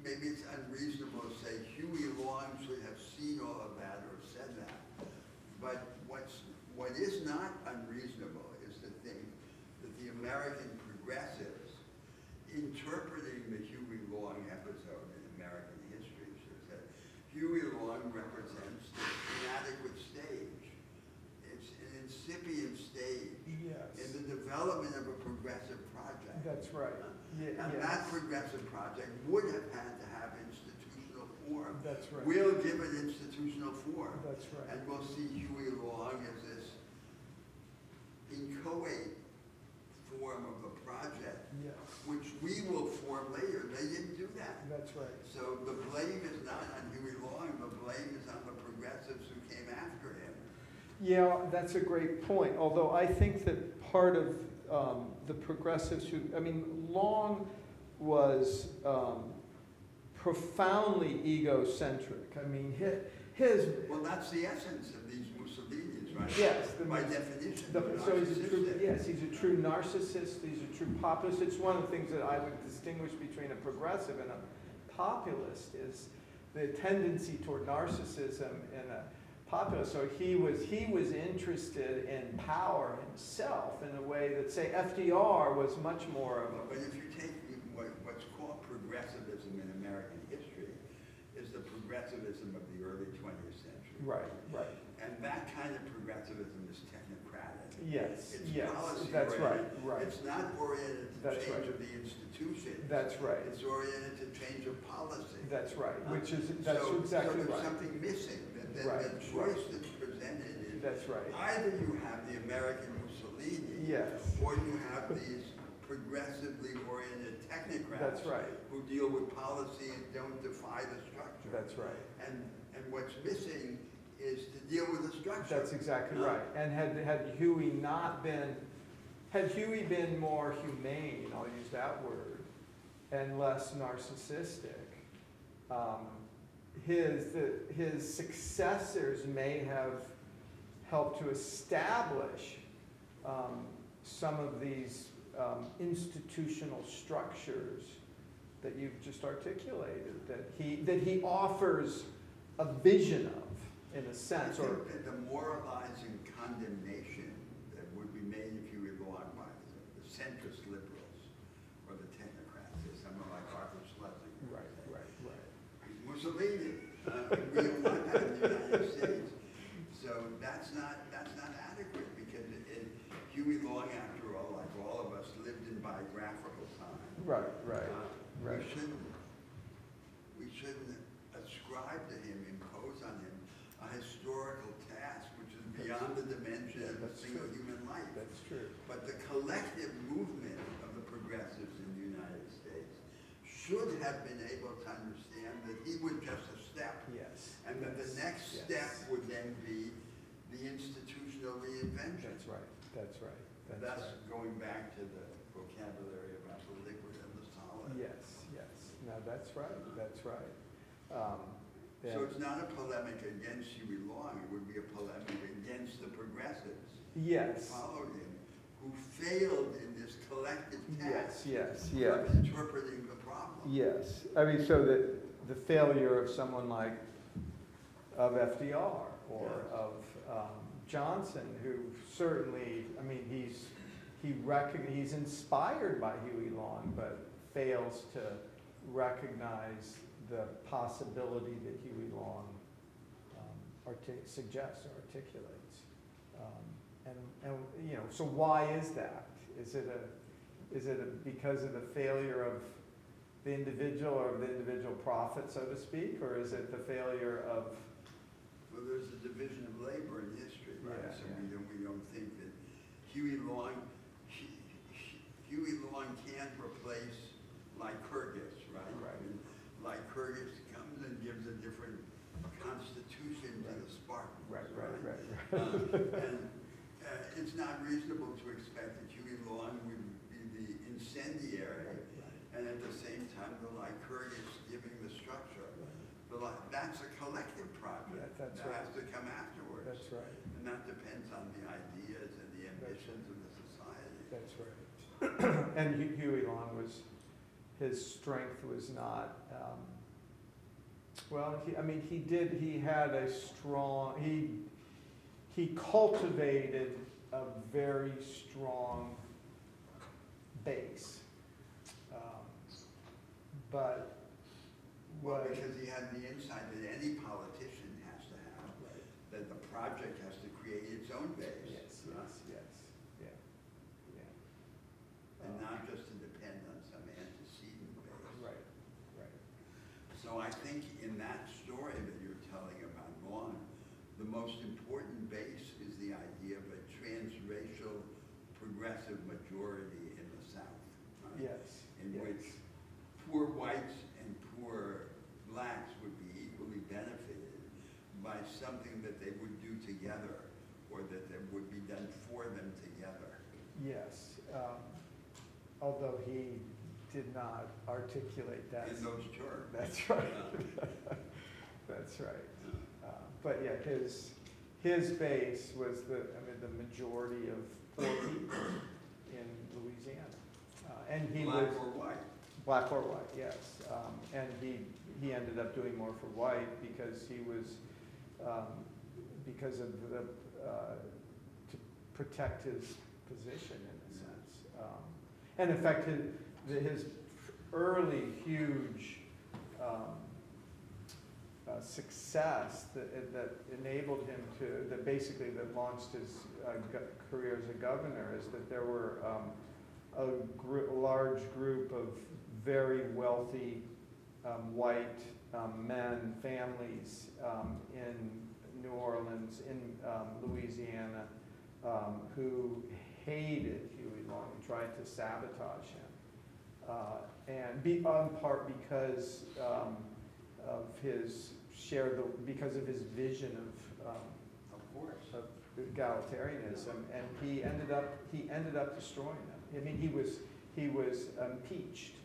maybe it's unreasonable to say Huey Long should have seen all of that or said that. But what is not unreasonable is to think that the American progressives, interpreting the Huey Long Huey Long represents the inadequate stage. It's an incipient stage in Yes, the development of a progressive project. that's right. And that Yes, progressive project would have had to have institutional form. that's right. We'll give it institutional form. That's right. And we'll see Huey Long as this inchoate form of the project, Yes, which we will form later. They didn't do that. that's right. So the blame is not on Huey Long, the blame is on the progressives who came after him. Yeah, that's a great point, although I think that part of the progressives who, I mean, Long was profoundly egocentric. I mean, his Well, that's the essence of these Mussolinis, right? yes, By definition, so they're he's a true, narcissistic. yes, he's a true narcissist, he's a true populist. It's one of the things that I would distinguish between a progressive and a populist is the tendency toward narcissism in a populist. So he was interested in power himself in a way that, say, FDR was much more of But if you take what's called progressivism in American history, is the progressivism of the early 20th century. right, right. And that kind of progressivism is technocratic. Yes, It's yes, policy that's right, oriented. right. It's not oriented to That's change right. of the institution. That's right. It's oriented to change of policy. That's right, which is, that's So exactly there's right. something missing. Right, The choice that's presented is That's right. either you have the American Mussolini, Yes, or you have these progressively oriented technocrats. that's right, Who deal with policy and don't defy the structure. that's right. And what's missing is to deal with the structure. That's exactly right. And had Huey been more humane, I'll use that word, and less narcissistic, his successors may have helped to establish some of these institutional structures that you've just articulated, that he offers a vision of, in a I sense, think or that the moralizing condemnation that would be made if you were going by the centrist liberals or the technocrats, is someone like Arthur Schlesinger. right, right, right. Mussolini, we don't want that in the United States. So that's not adequate because Huey Long, after all, like all of us, lived in biographical time. Right, right, right. We shouldn't ascribe to him, impose on him a historical task which is beyond the dimension of a That's single true. human life. That's true. But the collective movement of the progressives in the United States should have been able to understand that he was just a step. Yes. And that the next Yes. step would then be the institutional reinvention. That's right, that's right, And that's that's right. going back to the vocabulary about the liquid and the solid. Yes, yes. No, that's right, that's right. So it's not a polemic against Huey Long, it would be a polemic against the progressives who Yes, followed him, who failed in this collective yes, task yes, yes. of interpreting the problem. Yes, I mean, so the failure of someone like, of FDR or Yes. of Johnson, who certainly, I mean, he's inspired by Huey Long, but fails to recognize the possibility that Huey Long suggests or articulates. And, you know, so why is that? Is it because of the failure of the individual or of the individual prophet, so to speak, or is it the failure of, Well, there's a division of labor in history, right? Yeah, So yeah. we don't think that Huey Long can't replace Lycurgus, right? Right. I mean, Lycurgus comes and gives a different constitution to the Spartans. right. And it's not reasonable to expect that Huey Long would be the incendiary and at the same time the Lycurgus giving the structure. That's a collective project. Yeah, that's that right. has to come afterwards. That's right, And that depends on the ideas and the ambitions of the society. that's right. And Huey Long his strength was not, he had a strong, he cultivated a very strong base. But Well, was. because he had the insight that any politician has to have, Right. that the project has to create its own base. Yes, yes, yeah, yeah. And not just to depend on some antecedent base. Right, right. So I think in that story that you're telling about Vaughn, the most important base is the idea of a transracial progressive majority in the South. Right? Yes, In yes. which poor whites and poor blacks would be equally benefited by something that they would do together, or that would be done for them together. Yes, although he did not articulate that. In those terms. That's right. That's right. But yeah, his base was the majority of poor people in Louisiana. And he Black was. or white. Black or white, yes. And he ended up doing more for white because he was, because of the, to protect his position in a sense. And in fact, his early huge success that enabled him to, that basically that launched his career as a governor is that there were a large group of very wealthy white men, families in New Orleans, in Louisiana, who hated Huey Long and tried to sabotage him. On part because of his because of his vision Of course. of egalitarianism, and he ended up destroying them. I mean, he was impeached.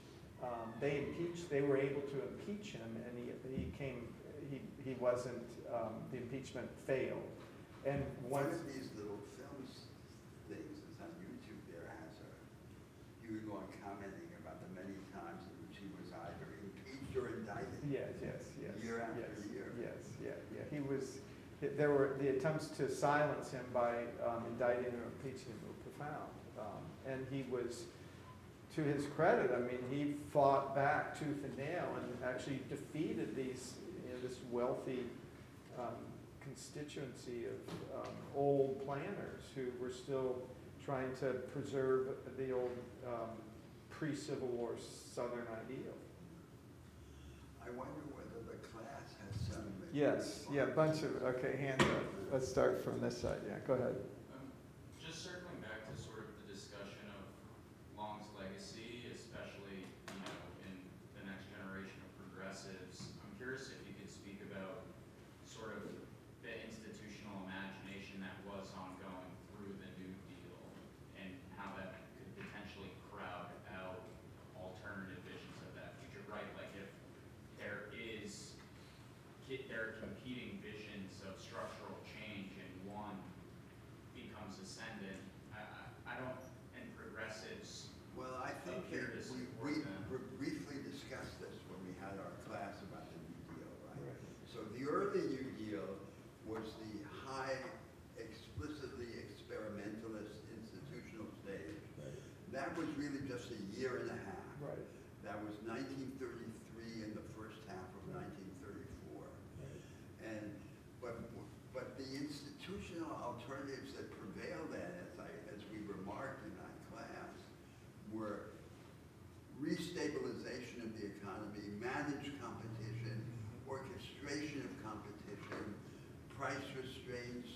They were able to impeach him, and he wasn't. The impeachment failed, and One once. of these little films things is on YouTube. There has Huey Long commenting about the many times in which he was either impeached or indicted. Yes. Year after yes, year. Yes, yeah. He was. There were the attempts to silence him by indicting or impeaching him were profound, and he was. To his credit, I mean, he fought back tooth and nail and actually defeated this wealthy constituency of old planners who were still trying to preserve the old pre-Civil War Southern ideal. I wonder whether the class has some. Yes, yeah, bunch of, okay, hand up. Let's start from this side, yeah, go ahead. Just circling back to sort of the discussion of Long's legacy, especially, in the next generation of progressives, I'm curious if you could speak about sort of the institutional imagination that was ongoing through the New Deal and how that could potentially crowd out alternative visions of that future, right? Like if there are competing visions of structural change and one becomes ascendant, I don't, and progressives. Well, I think appear to that support we them. briefly discussed this when we had our class about the New Deal, right? So the early New Deal was the high, explicitly experimentalist institutional stage. Right. That was really just a year and a half. Right. That was 1933 and the first half of 1934. But the institutional alternatives that prevailed then, as we remarked in that class, were restabilization of the economy, managed competition, orchestration of competition, price restraints,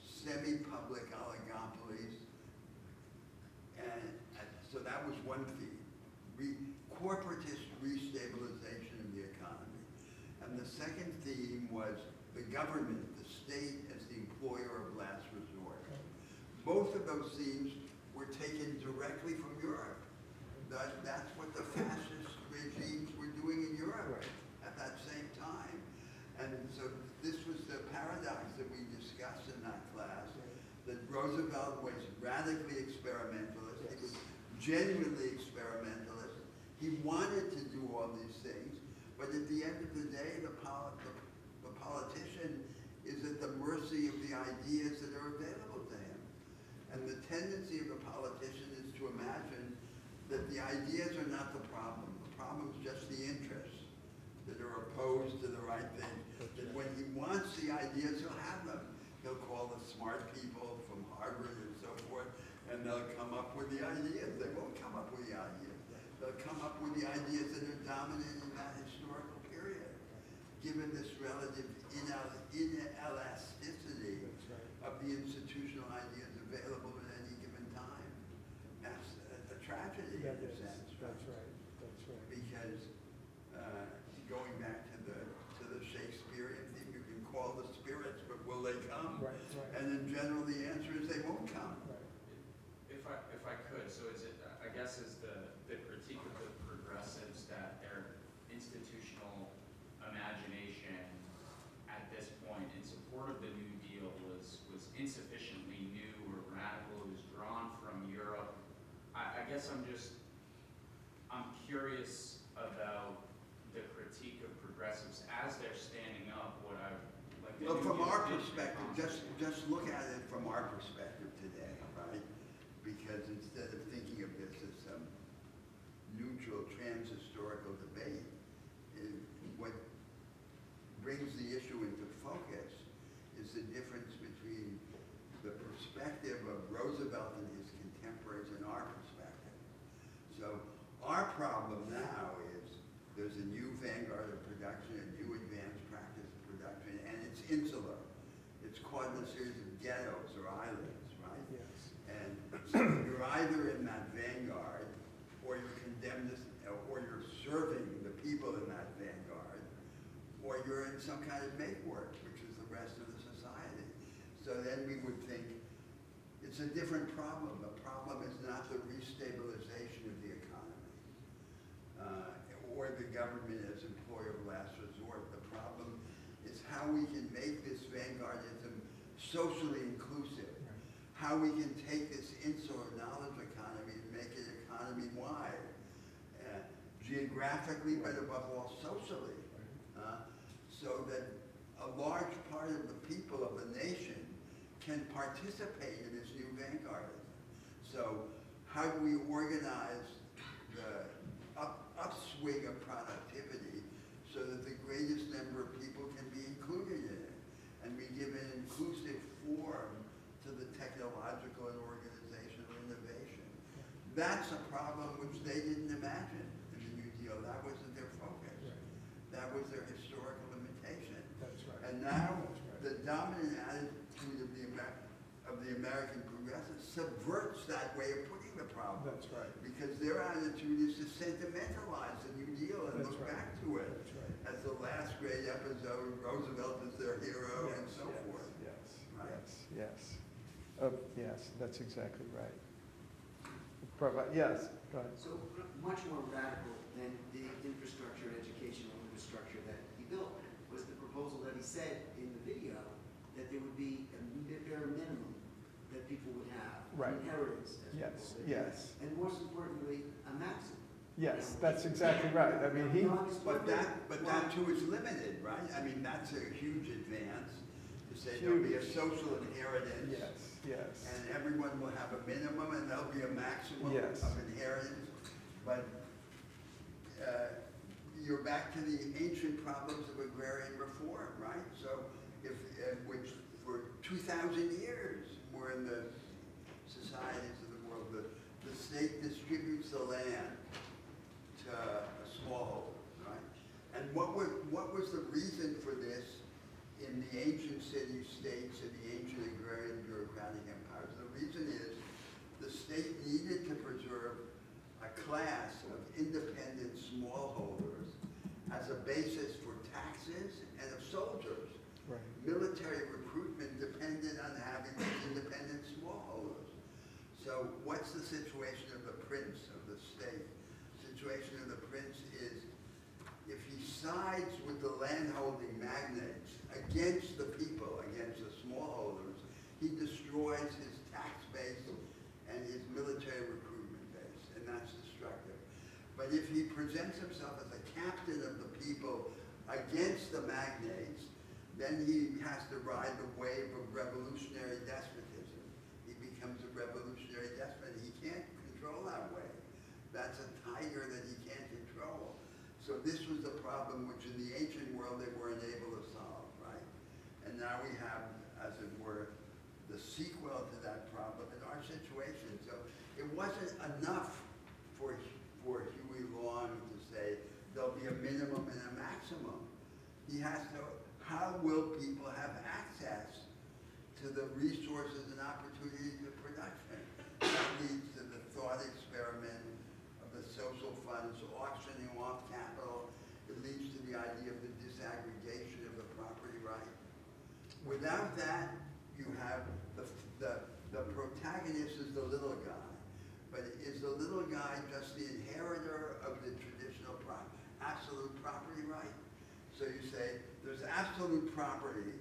semi-public oligopolies, and so that was one theme. Corporatist restabilization of the economy. And the second theme was the government, the state as the employer of last resort. Both of those themes were taken directly from Europe. That's what the fascist regimes were doing in Europe at that same time. And so this was the paradox that we discussed in that class, that Roosevelt was radically experimentalist. He was genuinely experimentalist. He wanted to do all these things, but at the end of the day, the politician is at the mercy of the ideas that are available to him. And the tendency of the politician is to imagine that the ideas are not the problem. The problems, just the interests that are opposed to the right thing. That when he wants the ideas, he'll have them. He'll call the smart people from Harvard and so forth, and they'll come up with the ideas. They won't come up with the ideas. They'll come up with the ideas that are dominant in that historical period. Given this relative inelasticity of the institutional ideas available at any given time. That's a tragedy in a sense. That's right. Because going back to the Shakespearean theme, you can call the spirits, but will they come? Right. And in general, the answer is they won't come. If I could, so is it, I guess is the critique of the progressives that their institutional imagination at this point in support of the New Deal was insufficiently new or radical, it was drawn from Europe. I guess I'm curious about the critique of progressives as they're standing up, what I, like the Well, New from Deal our vision perspective, concept. just look at it from our perspective today, right? Because instead of thinking of this as some neutral trans-historical debate, what brings the issue into focus is the difference between the perspective of Roosevelt and his contemporaries and our perspective. So our problem now is there's a new vanguard of production, a new advanced practice of production, and it's insular. It's caught in a series of ghettos or islands, right? Yes. And so you're either in that vanguard, or you're condemned, or you're serving the people in that vanguard, or you're in some kind of make-work, which is the rest of the society. So then we would think it's a different problem. The problem is not the restabilization of the economy, or the government as employer of last resort. The problem is how we can make this vanguardism socially inclusive, how we can take this insular knowledge economy and make it economy-wide, geographically, but above all socially, so that a large part of the people of the nation can participate in this new vanguardism. So how do we organize the upswing of productivity so that the greatest number of people can be included in it? And we give an inclusive form to the technological and organizational innovation. That's a problem which they didn't imagine in the New Deal. That wasn't their focus. That was their historical limitation. That's right. And now the dominant attitude of the American progressives subverts that way of putting the problem. That's right. Because their attitude is to sentimentalize the New Deal and That's look right. back to it That's right. as the last great episode. Roosevelt is their hero and so forth. Yes, Right. yes. Yes, that's exactly right. Yes, go ahead. So much more radical than the infrastructure, educational infrastructure that he built was the proposal that he said in the video that there would be a bare minimum that people would have, Right. an inheritance. as Yes, people say. yes. And most importantly, a maximum. Yes, that's exactly right. I mean, he, But that too is limited, right? I mean, that's a huge advance to say there'll be a social inheritance. yes. And everyone will have a minimum and there'll be a maximum Yes. of inheritance. But you're back to the ancient problems of agrarian reform, right? So which for 2,000 years were in the societies of the world, the state distributes the land to a smallholder, right? And what was the reason for this in the ancient city-states and the ancient agrarian bureaucratic empires? The reason is the state needed to preserve a class of independent smallholders as a basis for taxes and of soldiers. Right. Military recruitment depended on having these independent smallholders. So what's the situation of the prince of the state? The situation of the prince is if he sides with the landholding magnates against the people, against the smallholders, he destroys his tax base and his military recruitment base, and that's destructive. But if he presents himself as a captain of the people against the magnates, then he has to ride the wave of revolutionary despotism. He becomes a revolutionary despot. He can't control that wave. That's a tiger that he can't control. So this was the problem which in the ancient world they weren't able to solve, right? And now we have, as it were, the sequel to that problem in our situation. So it wasn't enough for Huey Long to say there'll be a minimum and a maximum. He has to, how will people have access to the resources and opportunities of production? That leads to the thought experiment of the social funds auctioning off capital. It leads to the idea of the disaggregation of the property right. Without that, you have the protagonist is the little guy, but is the little guy just the inheritor of the traditional absolute property right? So you say there's absolute property,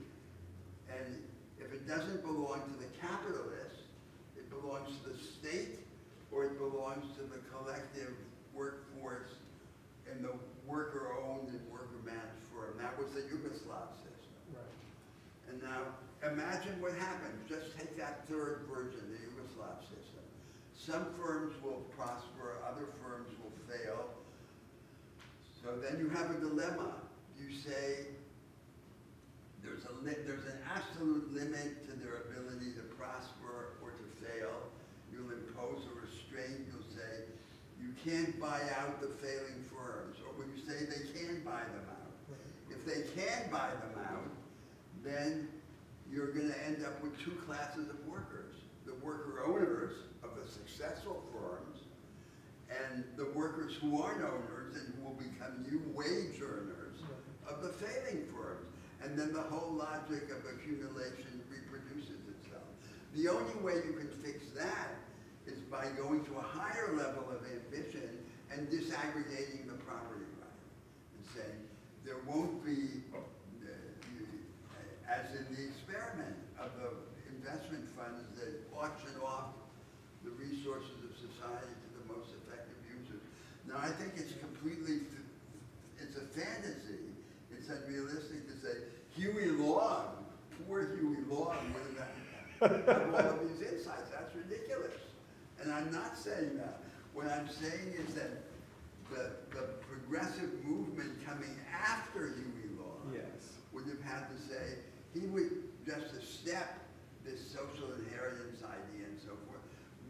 and if it doesn't belong to the capitalist, it belongs to the state, or it belongs to the collective workforce in the worker-owned and worker-managed firm. That was the Yugoslav system. Right. And now, imagine what happens. Just take that third version, the Yugoslav system. Some firms will prosper, other firms will fail. So then you have a dilemma. You say there's an absolute limit to their ability to prosper or to fail. You'll impose a restraint. You'll say you can't buy out the failing firms. Or when you say they can buy them out. If they can buy them out, then you're going to end up with two classes of workers. The worker owners of the successful firms and the workers who aren't owners and who will become new wage earners of the failing firms. And then the whole logic of accumulation reproduces itself. The only way you can fix that is by going to a higher level of ambition and disaggregating the property right. And saying there won't be, as in the experiment of the investment funds that auction off the resources of society to the most effective users. Now I think it's completely, it's a fantasy. It's unrealistic to say, Huey Long, poor Huey Long would have all of these insights. That's ridiculous. And I'm not saying that. What I'm saying is that the progressive movement coming after Huey Long would have had to say, he would just to step this social inheritance idea and so forth.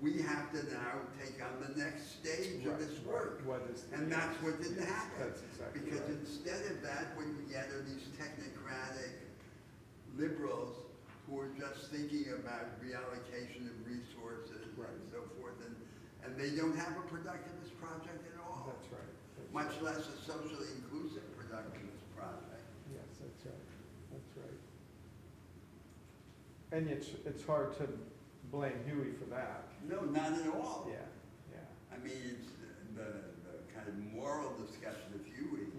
We have to now take on the next stage of this work. And that's what didn't happen. That's exactly because right. instead of that, what we get are these technocratic liberals who are just thinking about reallocation of resources and so forth, and they don't have a productivist project at all. That's right. Much less a socially inclusive productivist project. Yes, that's right. That's right. And it's hard to blame Huey for that. No, not at all. Yeah, yeah. I mean, it's the kind of moral discussion of Huey,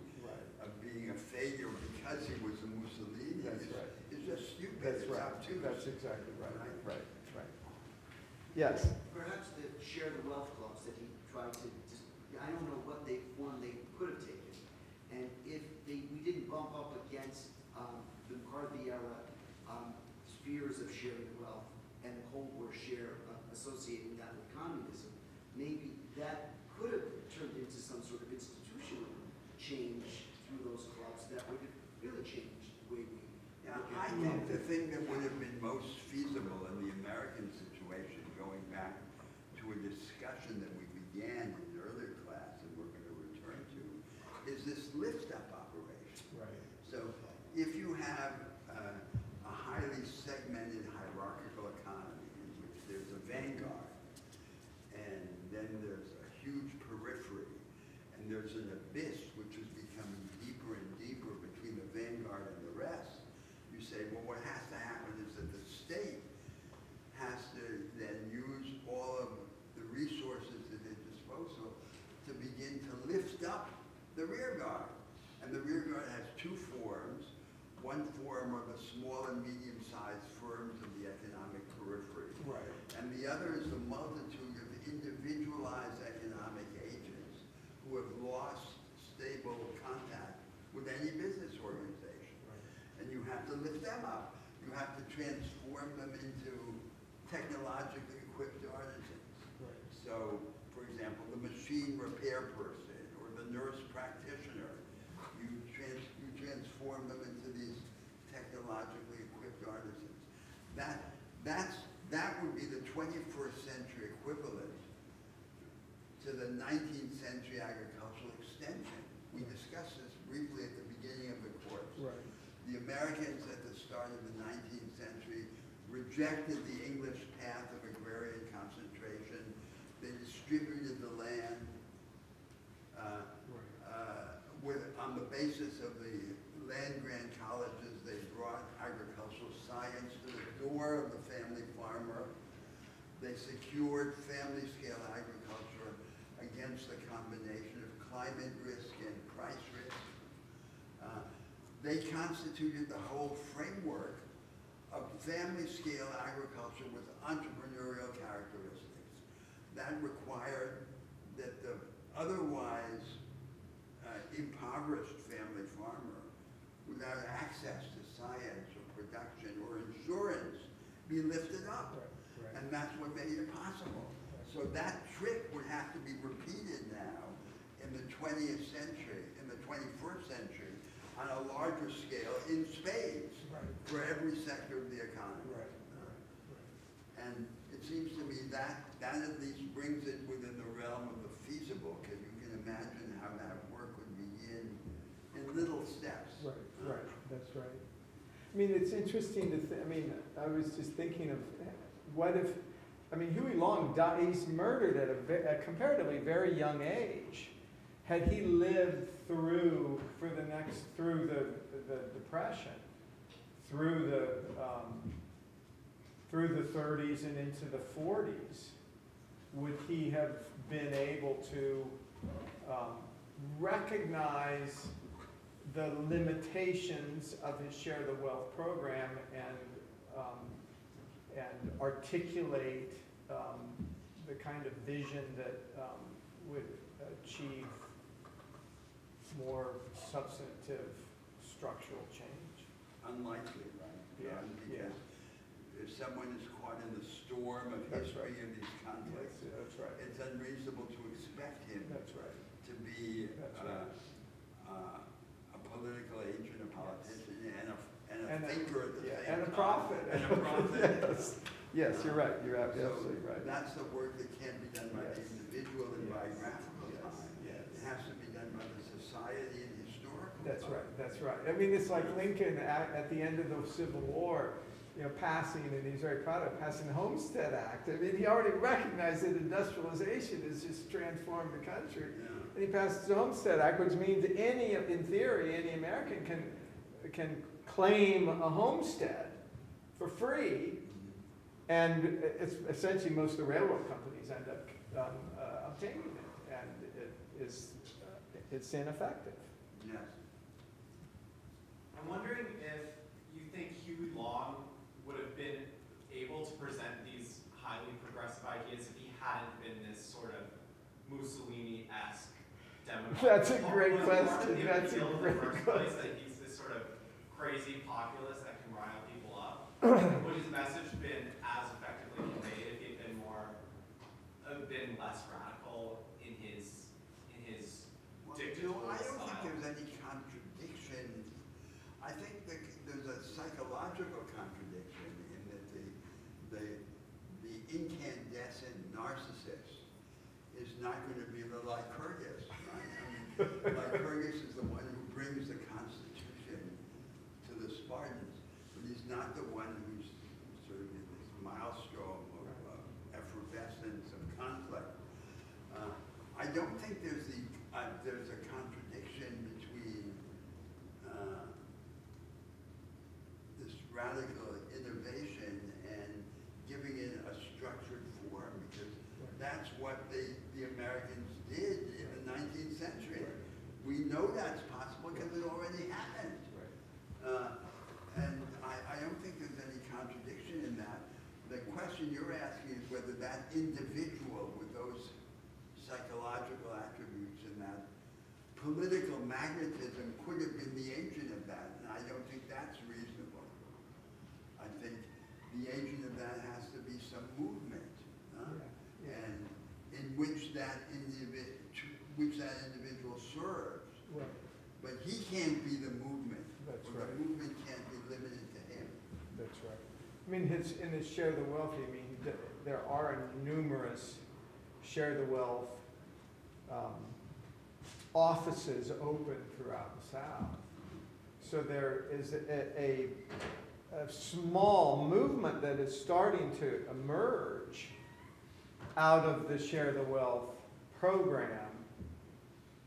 of being a failure because he was a Mussolini, That's right. is just stupid. That's It's right. obtuse. That's exactly right. Right. Right. Yes. Perhaps the share the wealth clubs that he tried to, I don't know what form they could have taken. And if we didn't bump up against the McCarthy era spheres of sharing wealth and the Cold War share associating that with communism, maybe that could have turned into some sort of institutional change through those clubs that would have really changed the way we Yeah, look I at think wealth. the thing that would have been most feasible in the American situation, going back to a discussion that we began in an earlier class and we're going to return to, is this lift-up operation. Right. So if you have a highly segmented hierarchical economy in which there's a vanguard, and then there's a huge periphery, and there's an abyss which is becoming deeper and deeper between the vanguard and the rest, you say, well, what has to happen is that the state has to then use all of the resources at its disposal to begin to lift up the rear guard. And the rear guard has two forms. One form are the small and medium-sized firms of the economic periphery. Right. And the other is the multitude of individualized economic agents who have lost stable contact with any business organization. And you have to lift them up. You have to transform them into technologically equipped artisans. Right. So, for example, the machine repair person or the nurse practitioner. You transform them into these technologically equipped artisans. That would be the 21st century equivalent to the 19th century agricultural extension. We discussed this briefly at the beginning of the course. Right. The Americans at the start of the 19th century rejected the English path of agrarian concentration. They distributed the land on the basis of the land-grant colleges. They brought agricultural science to the door of the family farmer. They secured family-scale agriculture against the combination of climate risk and price risk. They constituted the whole framework of family-scale agriculture with entrepreneurial characteristics. That required that the otherwise impoverished family farmer, without access to science or production or insurance, be lifted up. Right. And that's what made it possible. So that trick would have to be repeated now in the 20th century, in the 21st century, on a larger scale in spades for every sector of the economy. And it seems to me that at least brings it within the realm of the feasible, because you can imagine how that work would begin in little steps. Right, that's right. I mean, it's interesting to I mean, I was just thinking of what if, I mean, Huey Long died, he's murdered at a comparatively very young age. Had he lived through the Depression, through the 30s and into the 40s, would he have been able to recognize the limitations of his Share the Wealth program and articulate the kind of vision that would achieve more substantive structural change? Unlikely, right? Yeah. Because if someone is caught in the storm of history of these conflicts, That's right. it's unreasonable to expect him That's right. to be That's right. a political agent, a politician, and a And thinker at the same time. And a prophet. And a prophet. Yes, you're right. You're So absolutely right. that's the work that can't be done by the Yes. individual and by graphical Yes. time. Yes. It has to be done by the society and historical. That's time. right, that's right. I mean, it's like Lincoln at the end of the Civil War, you know, passing, and he's very proud of passing the Homestead Act. I mean, he already recognized that industrialization has just transformed the country. Yeah. And he passes the Homestead Act, which means in theory, any American can claim a homestead for free. And it's essentially most of the railroad companies end up obtaining it, and it's ineffective. Yes. I'm wondering if you think Huey Long would have been able to present these highly progressive ideas if he hadn't been this sort of Mussolini-esque demagogue. That's a great What was question. the That's a appeal in the great first place, question. that he's this sort of crazy populist that can rile people up? Would his message been as effectively conveyed if he had been less radical in his Well, dictatorial I don't style? think there's any contradiction. I think that there's a psychological contradiction in that the incandescent narcissist is not going to be the Lycurgus, right? I mean, Lycurgus is the one who brings the Constitution to the Spartans, but he's not the one who's sort of in this maelstrom of effervescence of conflict. I don't think there's a contradiction between this radical innovation and giving it a structured form, because that's what the Americans did in the 19th century. We know that's possible because it already happened. And I don't think there's any contradiction in that. The question you're asking is whether that individual with those psychological attributes and that political magnetism could have been the agent of that, and I don't think that's reasonable. I think the agent of that has to be some movement, and in which that individual serves, Right. but he can't be the movement. That's or right. The movement can't be limited to him. That's right. I mean, in his Share the Wealth, I mean, there are numerous Share the Wealth offices open throughout the South. So there is a small movement that is starting to emerge out of the Share the Wealth program,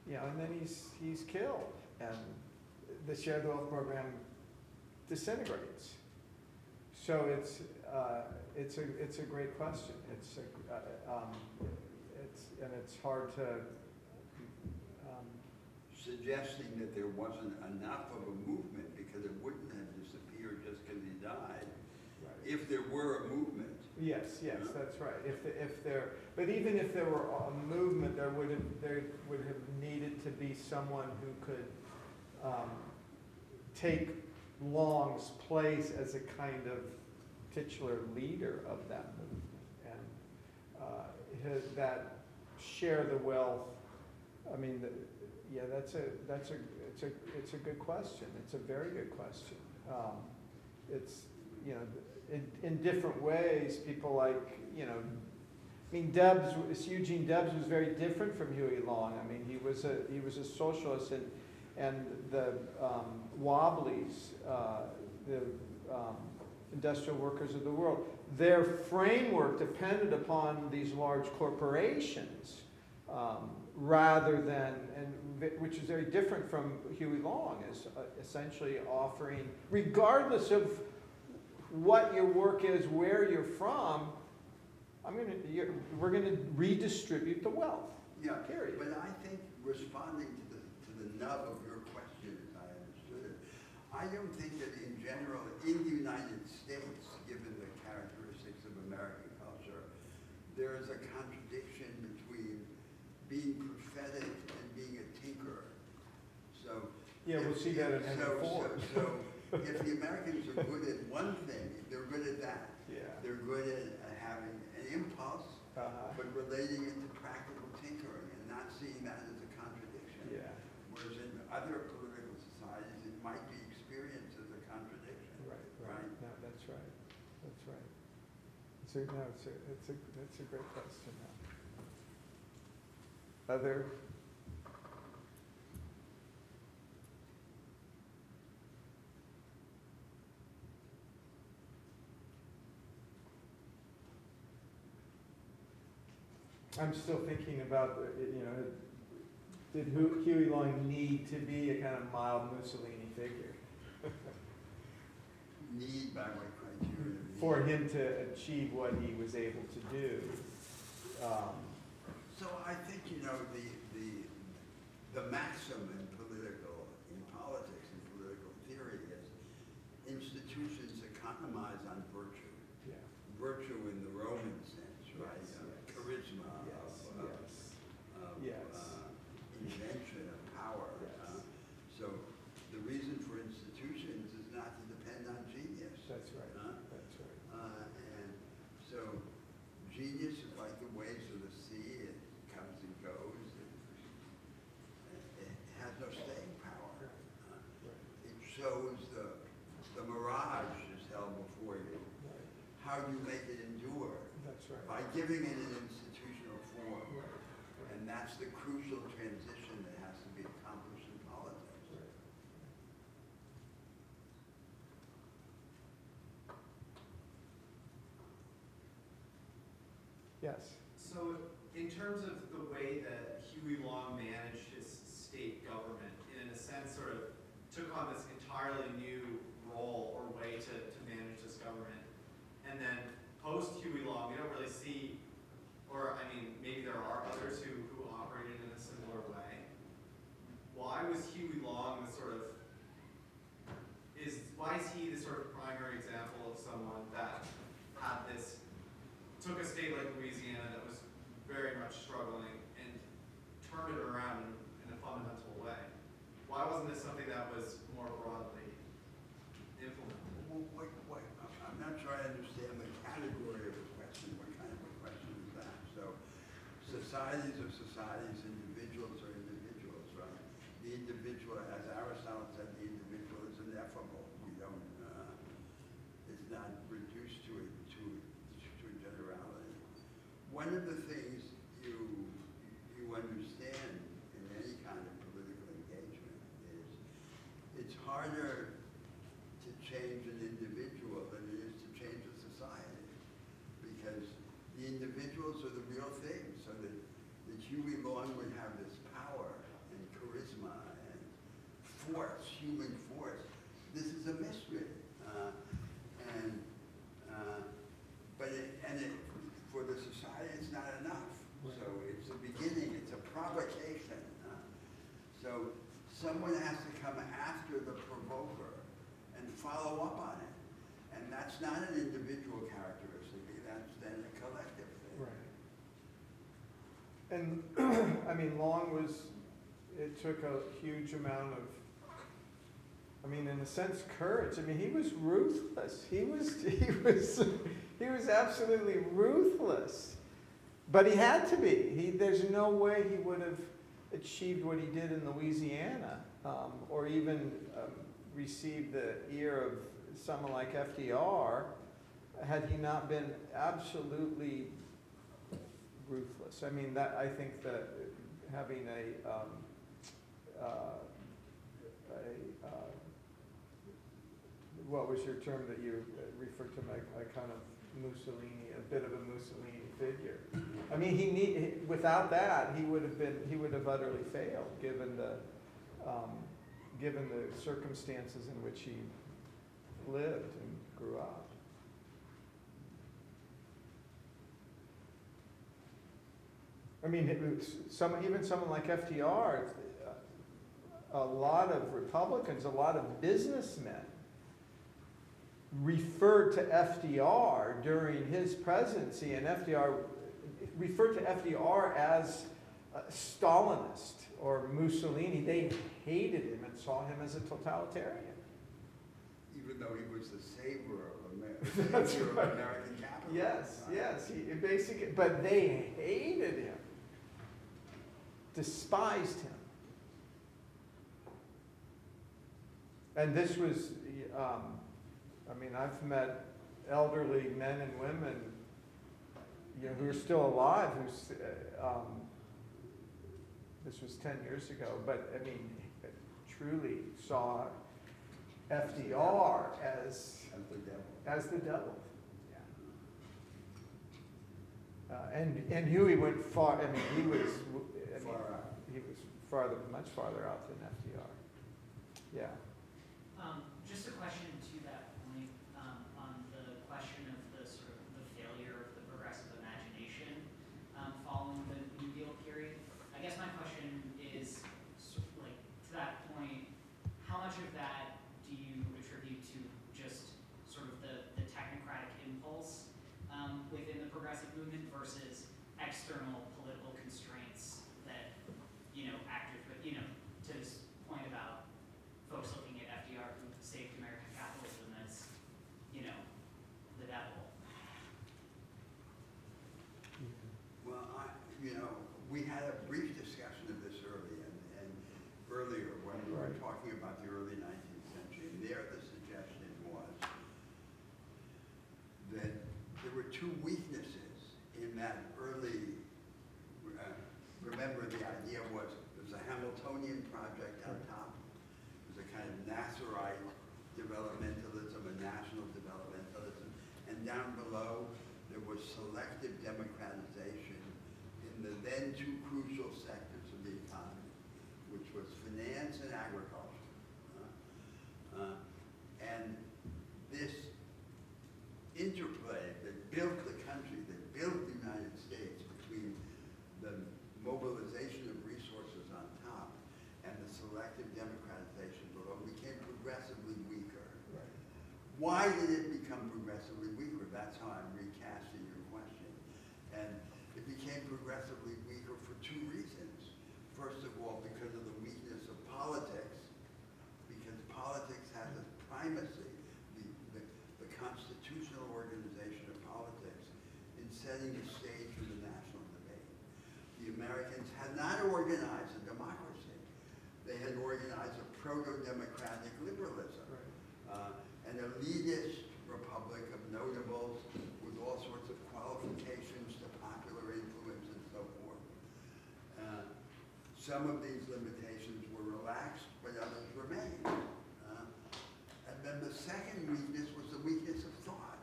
you know, and then he's killed, and the Share the Wealth program disintegrates. So it's a great question. It's hard to. Suggesting that there wasn't enough of a movement because it wouldn't have disappeared just because he died. Right. If there were a movement. Yes, that's right. But even if there were a movement, there would have needed to be someone who could take Long's place as a kind of titular leader of that movement, and that Share the Wealth. I mean, it's a good question. It's a very good question. It's, you know, in different ways, people like, you know, I mean, Eugene Debs was very different from Huey Long. I mean, he was a socialist, and the Wobblies, the industrial workers of the world, their framework depended upon these large corporations rather than, which is very different from Huey Long, is essentially offering, regardless of what your work is, where you're from, we're going to redistribute the wealth. Yeah, period. but I think responding to the nub of your question, as I understood it, I don't think that in general, in the United States, given the characteristics of American culture, there is a contradiction between being prophetic and being a tinkerer. So Yeah, we'll see that in Henry Ford. So if the Americans are good at one thing, they're good at that. Yeah. They're good at having an impulse, but relating it to practical tinkering and not seeing that as a contradiction. Yeah. Whereas in other political societies, it might be experienced as a contradiction. Right. No, that's right. That's right. It's a great question. Other. I'm still thinking about, you know, did Huey Long need to be a kind of mild Mussolini figure? Need by what criteria? For him to achieve what he was able to do. So I think, you know, the maxim in politics and political theory is institutions economize on virtue. Yeah. Virtue in the Roman sense, right? Yes, yes. Charisma, invention of power. Yes. So the reason for institutions is not to depend on genius. That's right. That's right. And so genius is like the waves of the sea. It comes and goes. It has no staying power. It shows the mirage is held before you. Right. How do you make it endure? That's right. By giving it an institutional form. Right. And that's the crucial transition that has to be accomplished in politics. Right. Yes. So in terms of the way that Huey Long managed his state government, in a sense sort of took on this entirely new role or way to manage this government. And then post Huey Long, we don't really see, or I mean, maybe there are others who operated in a similar way. Why was Huey Long the sort of, why is he the sort of primary example of someone that had this, took a state like Louisiana that was very much struggling and turned it around in a fundamental way? Why wasn't this something that was more broadly implemented? Well, I'm not sure I understand the category of the question. What kind of a question is that? So societies are societies, individuals are individuals, right? one of the things you understand in any kind of political engagement is it's harder to change an individual than it is to change a society, because the individuals are the real thing. So that Huey Long would have this power and charisma and force, human force. This is a mystery, for the society, it's not enough. So it's a beginning, it's a provocation. So someone has to come after the provoker and follow up on it. And that's not an individual characteristic, that's then a collective thing. Right. And, I mean, Long was, it took a huge amount of, I mean, in a sense, courage. I mean, he was ruthless. He was absolutely ruthless. But he had to be. There's no way he would have achieved what he did in Louisiana, or even received the ear of someone like FDR, had he not been absolutely ruthless. I mean, I think that having what was your term that you referred to, a kind of Mussolini, a bit of a Mussolini figure. I mean, without that, he would have utterly failed, given the circumstances in which he lived and grew up. I mean, even someone like FDR, a lot of Republicans, a lot of businessmen referred to FDR during his presidency, and FDR referred to FDR as Stalinist or Mussolini. They hated him and saw him as a totalitarian. Even though he was the savior of That's American right. capital. Yes, he basically, but they hated him, despised him. And this was, I mean, I've met elderly men and women, who are still alive, this was 10 years ago, but I mean, truly saw FDR as the devil. And Huey went far. I mean, he was much farther out than FDR. Yeah. Just a question to that point, on the question of the sort of the failure of the progressive imagination following the New Deal period. I guess my question is, like, to that point, how much of that do you attribute to just sort of the technocratic impulse within the progressive movement versus external political constraints that, actors, but, to this point about folks looking at FDR who saved American capitalism as, the devil. Well, we had a brief discussion of this earlier when we were talking about the early 19th century, and there the suggestion was that there were two weaknesses in that early, remember the idea was a Hamiltonian project on top. It was a kind of Nasserite developmentalism, a national developmentalism, and down below there was selective democratization in the then two crucial sectors of the economy, which was finance and agriculture. And this interplay that built the country, that built the United States, between the mobilization of resources on top and the selective democratization below, became progressively weaker. Right. Why did it become progressively weaker? That's how I'm recasting your question. And it became progressively weaker for two reasons. First of all, because of the weakness of politics, because politics has a primacy, the constitutional organization of politics, in setting the stage for the national debate. The Americans had not organized a democracy. They had organized a proto-democratic liberalism, an elitist republic of notables with all sorts of qualifications to popular some of these limitations were relaxed, but others remained. And then the second weakness was the weakness of thought.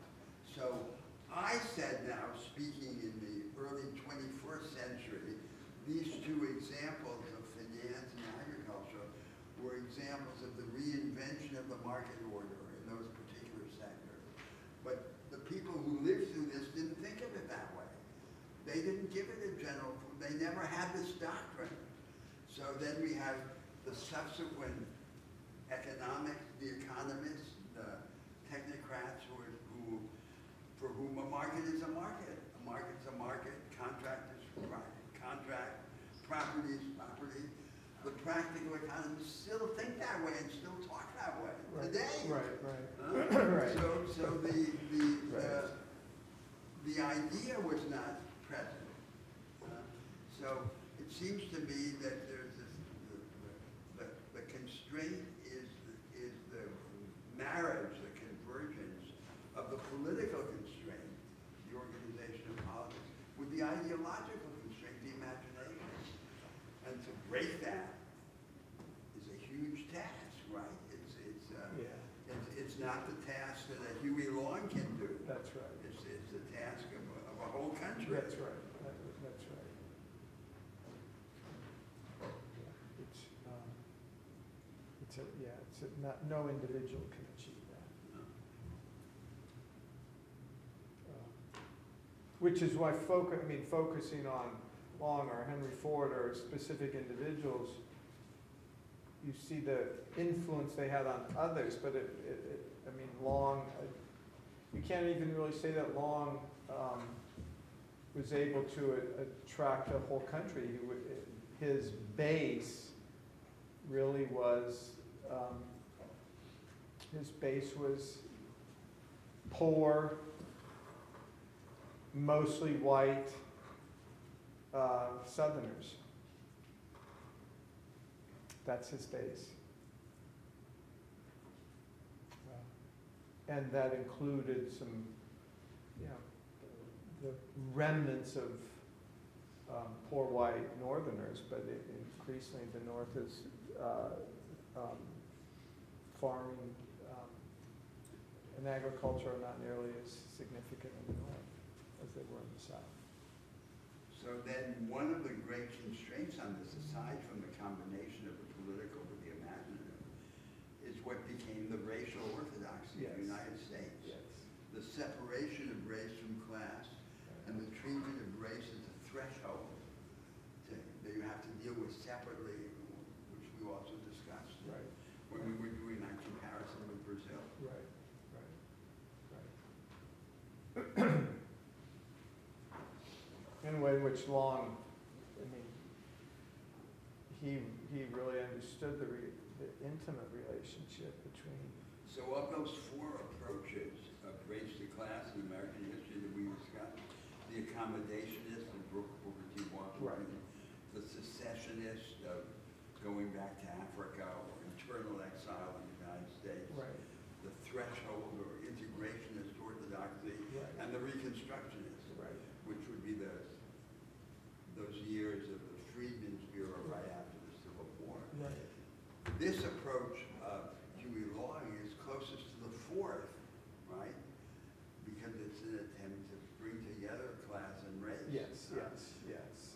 So I said now, speaking in the early 21st century, these two examples of finance and agriculture were examples of the reinvention of the market order in those particular sectors. But the people who lived through this didn't think of it that way. They didn't give it a general, they never had this doctrine. So then we have the subsequent economics, the economists, the technocrats for whom a market is a market. A market's a market, contract is contract, property is property. The practical economists still think that way and still talk that way today. Right. Right. So the idea was not present. So it seems to me that there's this, the constraint is the marriage, the convergence of the political constraint, the organization of politics, with the ideological constraint, the imagination. And to break that is a huge task, right? It's not the task that a Huey Long can do. That's right. It's the task of a whole country. That's right. That's right. No individual can achieve that. Which is why focusing on Long or Henry Ford or specific individuals, you see the influence they had on others, but Long, you can't even really say that Long was able to attract a whole country. His base really was, poor, mostly white Southerners. That's his base. And that included some, the remnants of poor white Northerners, but increasingly the North is farming and agriculture are not nearly as significant in the North as they were in the South. So then one of the great constraints on this, aside from the combination of the political with the imaginative, is what became the racial orthodoxy of the United States. Yes. The separation of race from class and the treatment of race as a threshold that you have to deal with separately, which we also discussed when we were doing that comparison with Brazil. Right. In a way in which Long, he really understood the intimate relationship between. So of those four approaches of race to class in American history that we discussed, the accommodationist of Booker T. Washington, the secessionist of going back to Africa or internal exile in the United States, the threshold or integrationist orthodoxy, and the reconstructionist, which would be those years of the Freedmen's Bureau right after the Civil War. This approach of Huey Long is closest to the fourth, right? Because it's an attempt to bring together class and race. Yes.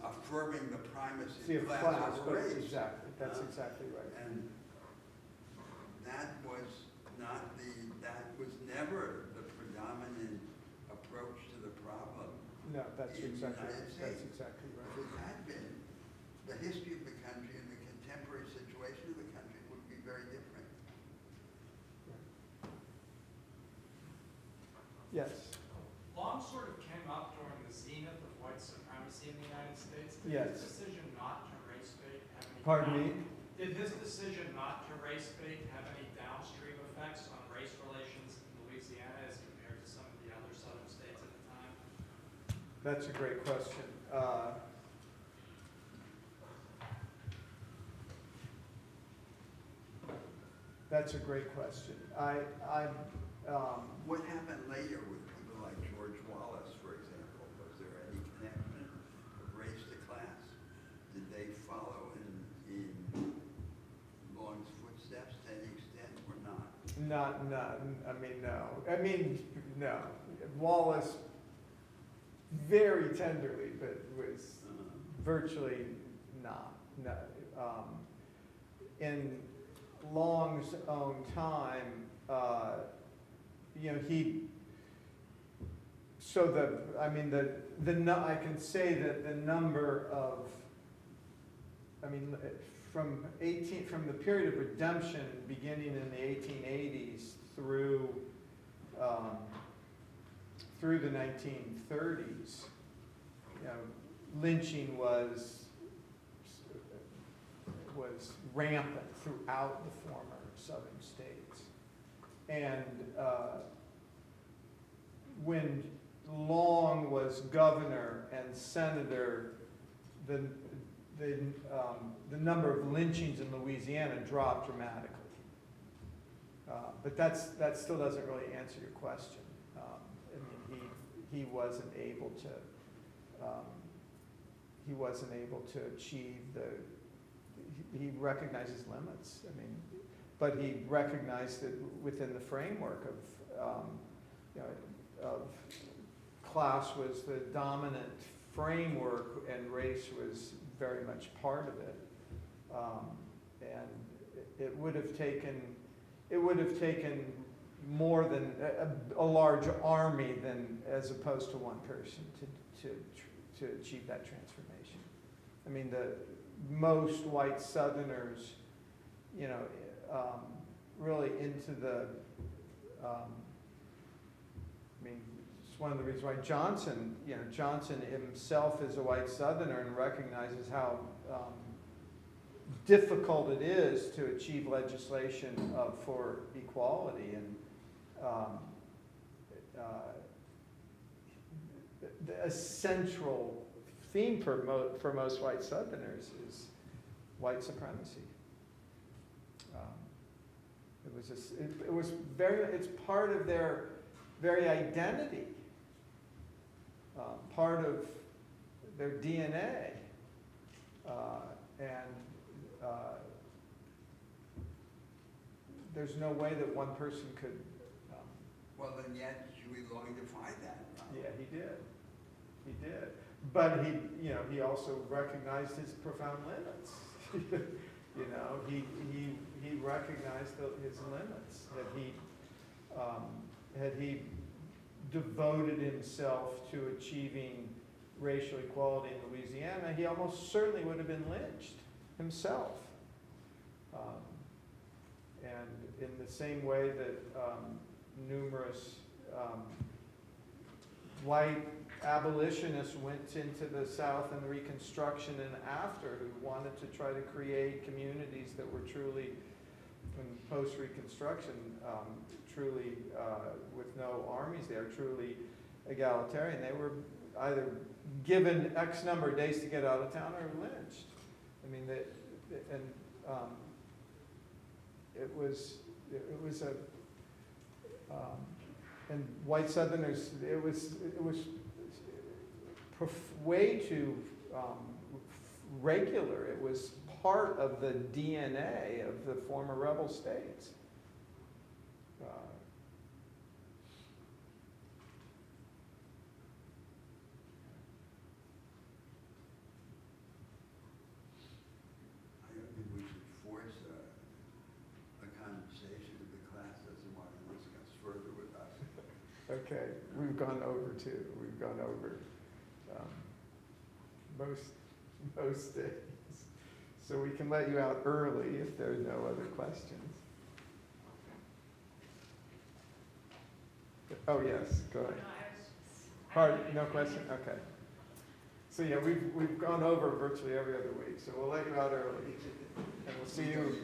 Affirming the primacy of Class over race. Exactly. That's exactly right. And that was never the predominant approach to the problem. No, that's in the exactly United right. That's States. exactly right. If it had been, the history of the country and the contemporary situation of the country would be very different. Yes. Long sort of came up during the zenith of white supremacy in the United States. Did Yes. his decision not to race bait have any Pardon me? Did his decision not to race bait have any downstream effects on race relations in Louisiana as compared to some of the other southern states at the time? That's a great question. That's a great question. What happened later with people like George Wallace, for example? Was there any connection of race to class? Did they follow in not, I mean, no. I mean, no. Wallace very tenderly, but was virtually not. No. In Long's own time, I can say that the number of, from the period of redemption beginning in the 1880s through the 1930s, lynching was rampant throughout the former southern states. And when Long was governor and senator, the number of lynchings in Louisiana dropped dramatically. But that still doesn't really answer your question. He wasn't able to achieve he recognized his limits. But he recognized it within the framework of class was the dominant framework and race was very much part of it. And it would have taken more than a large army than as opposed to one person to achieve that transformation. The most white Southerners, really into the, it's one of the reasons why Johnson himself is a white Southerner and recognizes how difficult it is to achieve legislation for equality. And a central theme for most white Southerners is white supremacy. It's part of their very identity, part of their DNA, there's no way that one person could. Well, then yet Huey Long defied that. Right? Yeah, he did. He did. But he also recognized his profound limits. He recognized his limits. Had he devoted himself to achieving racial equality in Louisiana, he almost certainly would have been lynched himself. And in the same way that numerous white abolitionists went into the South in Reconstruction and after, who wanted to try to create communities that were truly, in post-Reconstruction, truly with no armies there, truly egalitarian. They were either given X number of days to get out of town or lynched. And white Southerners, it was way too regular. It was part of the DNA of the former rebel states. I don't think we should force a conversation if the class doesn't want to discuss further with us. Okay, we've gone over too. We've gone over most days. So we can let you out early if there are no other questions. Oh, yes, go ahead. Hard, no question? Okay. So yeah, we've gone over virtually every other week, so we'll let you out early. And we'll see you.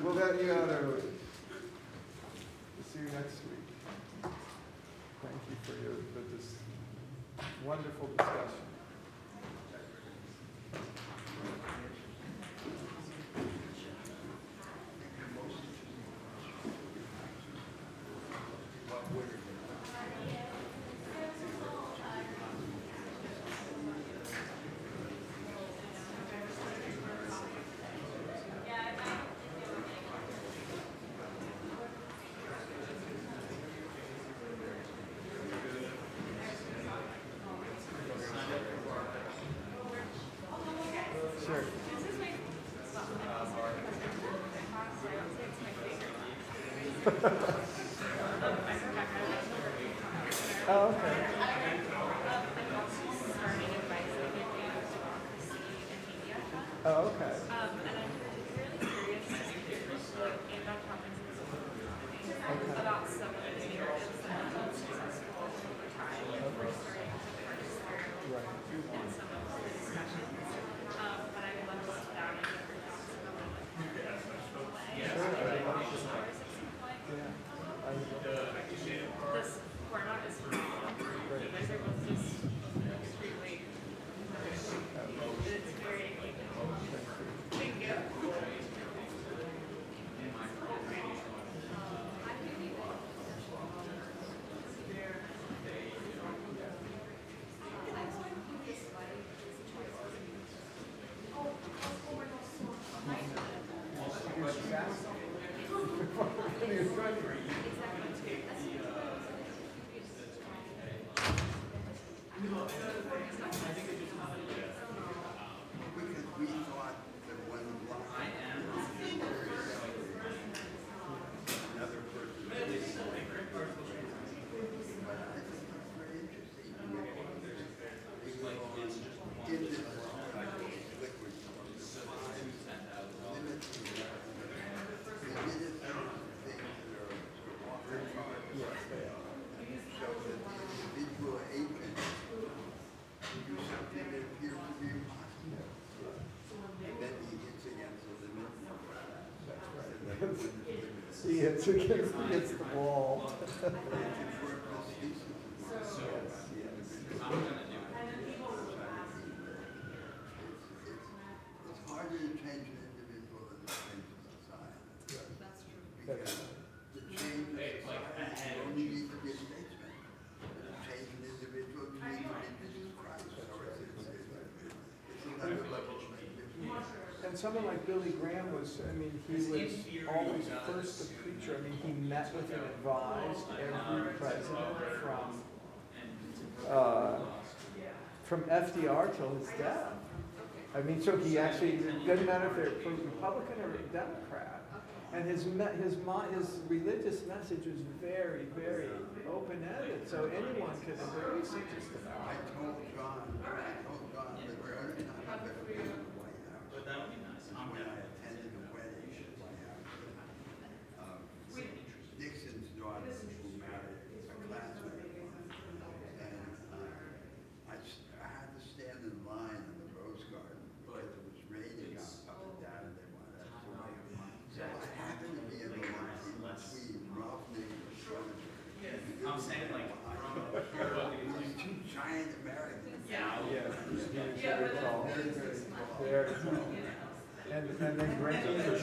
We'll let you out early. We'll see you next week. Thank you for this wonderful discussion. sure. This is my, well, I'm also a professor in my class, so I would say it's my favorite class. I'm Rebecca, I was over at Oh, okay. I'm also starting advising in democracy and media. Oh, okay. And I'm really curious to hear in that conference about some of the narratives that have been successful over time. We're starting to register Right. in some of the discussions. But I would love to sit down and hear some of Sure, I'd love to. scholars at some point. Yeah. I would love to. This format is phenomenal. You guys are both just extremely, it's very engaging. Thank you. Because we thought that one block. I am. Another person. But I think it's very interesting. In this liquid. Yes, they are. So that the individual agent do something that appears to be impossible. And then he hits against the limit. He hits against the wall. It's harder to change an individual than to change a society. That's true. Because to change a society, you only need to be a statesman. But to change an individual, you need to be Jesus Christ. Or it's another level of magnificence. And someone like Billy Graham was, I mean, he was always first a preacher. I mean, he met with and advised every president from FDR till his death. I mean, so he actually, it doesn't matter if they're Republican or Democrat. And his religious message was very, very open-ended, so anyone could embrace it just about. I told John that the only time I've ever been in the White House. But that would be nice. Is when I attended a wedding at the White House. Nixon's daughter, who married a classmate of mine. And I had to stand in line in the Rose Garden because it was raining up and down and they wanted us to wait. So I happened to be in the line in between Ralph Nader and Schwarzenegger. I'm saying like, These two giant Americans. Yeah, he was very tall, very tall. And then Graham was,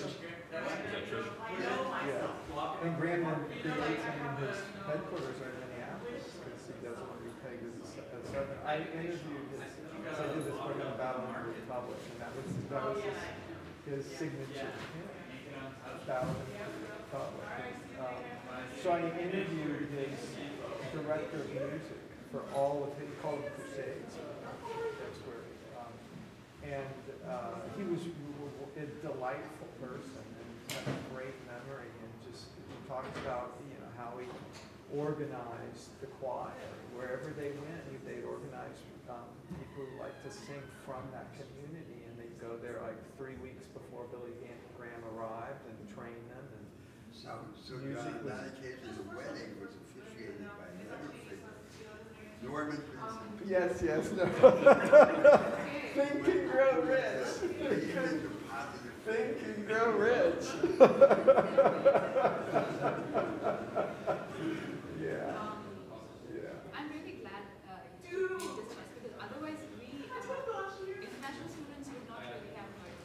yeah, and Graham then creates him in his headquarters in Minneapolis because he doesn't want to be pegged as a Southern. I interviewed his, because I did this program about the Republic, and that was his signature, Battle of the Republic. So I interviewed his director of music for all of his, he called them Crusades. That's where, he was a delightful person and had a great memory and just he talks about how he organized the choir wherever they went. They'd organize people who like to sing from that community, and they'd go there like 3 weeks before Billy Graham arrived and train them. And So on that occasion, the wedding was officiated by another figure, Norman Vincent. Yes, no. Think and grow rich. Think and grow rich. Yeah. I'm really glad you made this choice because otherwise we, international students, would not really have heard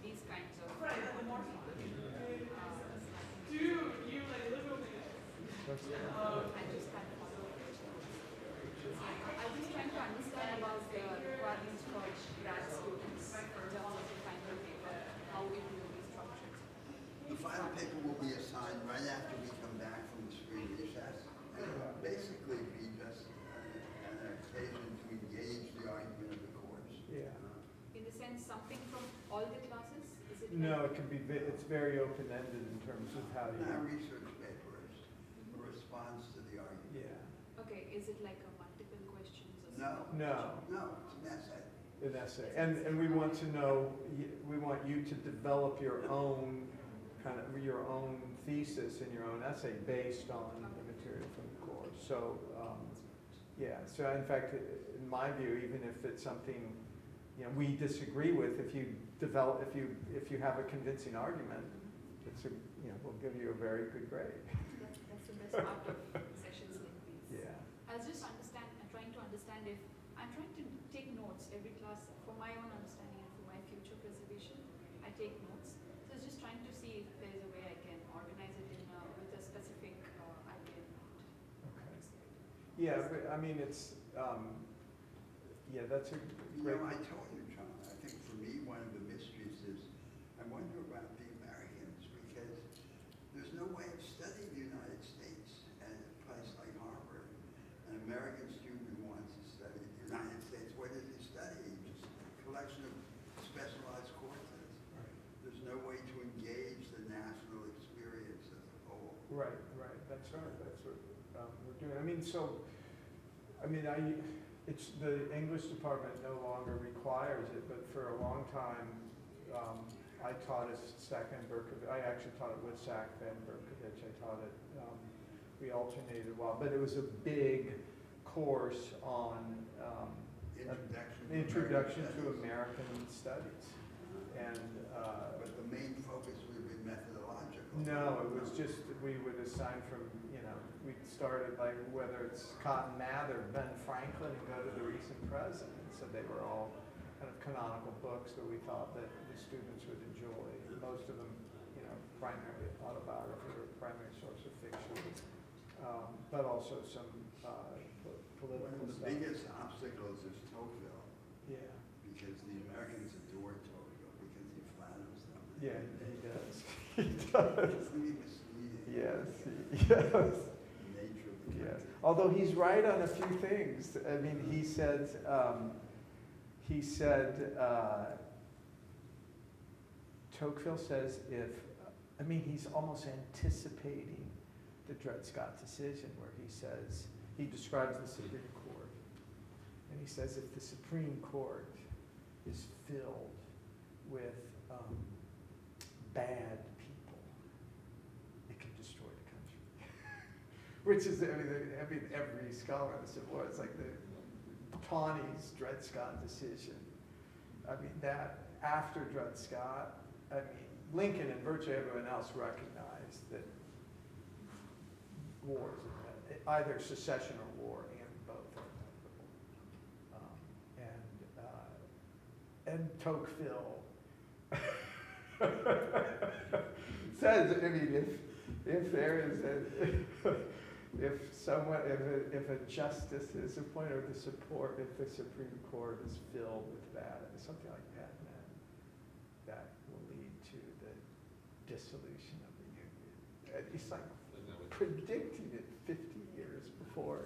these kinds of more people. I just had I was trying to understand about the requirements for grad students in terms of the final paper, how it will be structured. something from all the classes? Is it No, like- it can be, it's very open-ended in terms of how Not a you, research paper, it's a response to the argument. yeah, Okay, is it like a multiple questions or No. something? no. No, it's an essay. An essay, and we want to know, we want you to develop your own, kind of, your own thesis and your own essay based on the material from the course. So, yeah, so in fact, in my view, even if it's something, you know, we disagree with, if you develop, if you have a convincing argument, it's a, you know, we'll give you a very good grade. That's the best part of sessions like these. Yeah. I was just trying to understand if, I'm trying to take notes every class for my own understanding and for my future preservation. I take notes. So I was just trying to see if there's a way I can organize it in with a specific idea in mind. Okay. Yeah, but, I mean, it's, yeah, that's a You great. know, I told you, John, I think for me, one of the mysteries is, I wonder about the Americans, because there's no way of studying the United States at a place like Harvard. An American student who wants to study the United States, what does he study? Just a collection of specialized courses. There's no way to engage the national experience as a whole. Right, that's right, that's what we're doing. I mean, so, I mean, it's, the English department no longer requires it, but for a long time, I taught at Sack Van Berkovich. I actually taught it with Sack Van Berkovich. I taught it, we alternated a while, but it was a big course on Introduction to American Studies. And, But the main focus would have been methodological. no, it was just, we would assign from, you know, we started like whether it's Cotton Mather, Ben Franklin, and go to the recent president. So they were all kind of canonical books that we thought that the students would enjoy. Most of them, you know, primary autobiography or primary source of fiction, but also some political One of the stuff. biggest obstacles is Tocqueville, Yeah, because the Americans adore Tocqueville because he flatters them. yeah, he does. He does. It's really misleading. Yes, yes. The nature of the Yes, country. although he's right on a few things. I mean, he said, Tocqueville says I mean, he's almost anticipating the Dred Scott decision where he says, he describes the Supreme Court. And he says if the Supreme Court is filled with bad people, it can destroy the country. Which is, I mean, every scholar in the Civil War, it's like the Taney's Dred Scott decision. I mean, that, after Dred Scott, I mean, Lincoln and virtually everyone else recognized that wars, either secession or war, and both are inevitable. And Tocqueville says, I mean, if there is if a justice is appointed, or if the Supreme Court is filled with something like that, then that will lead to the dissolution of the Union. And he's like predicting it 50 years before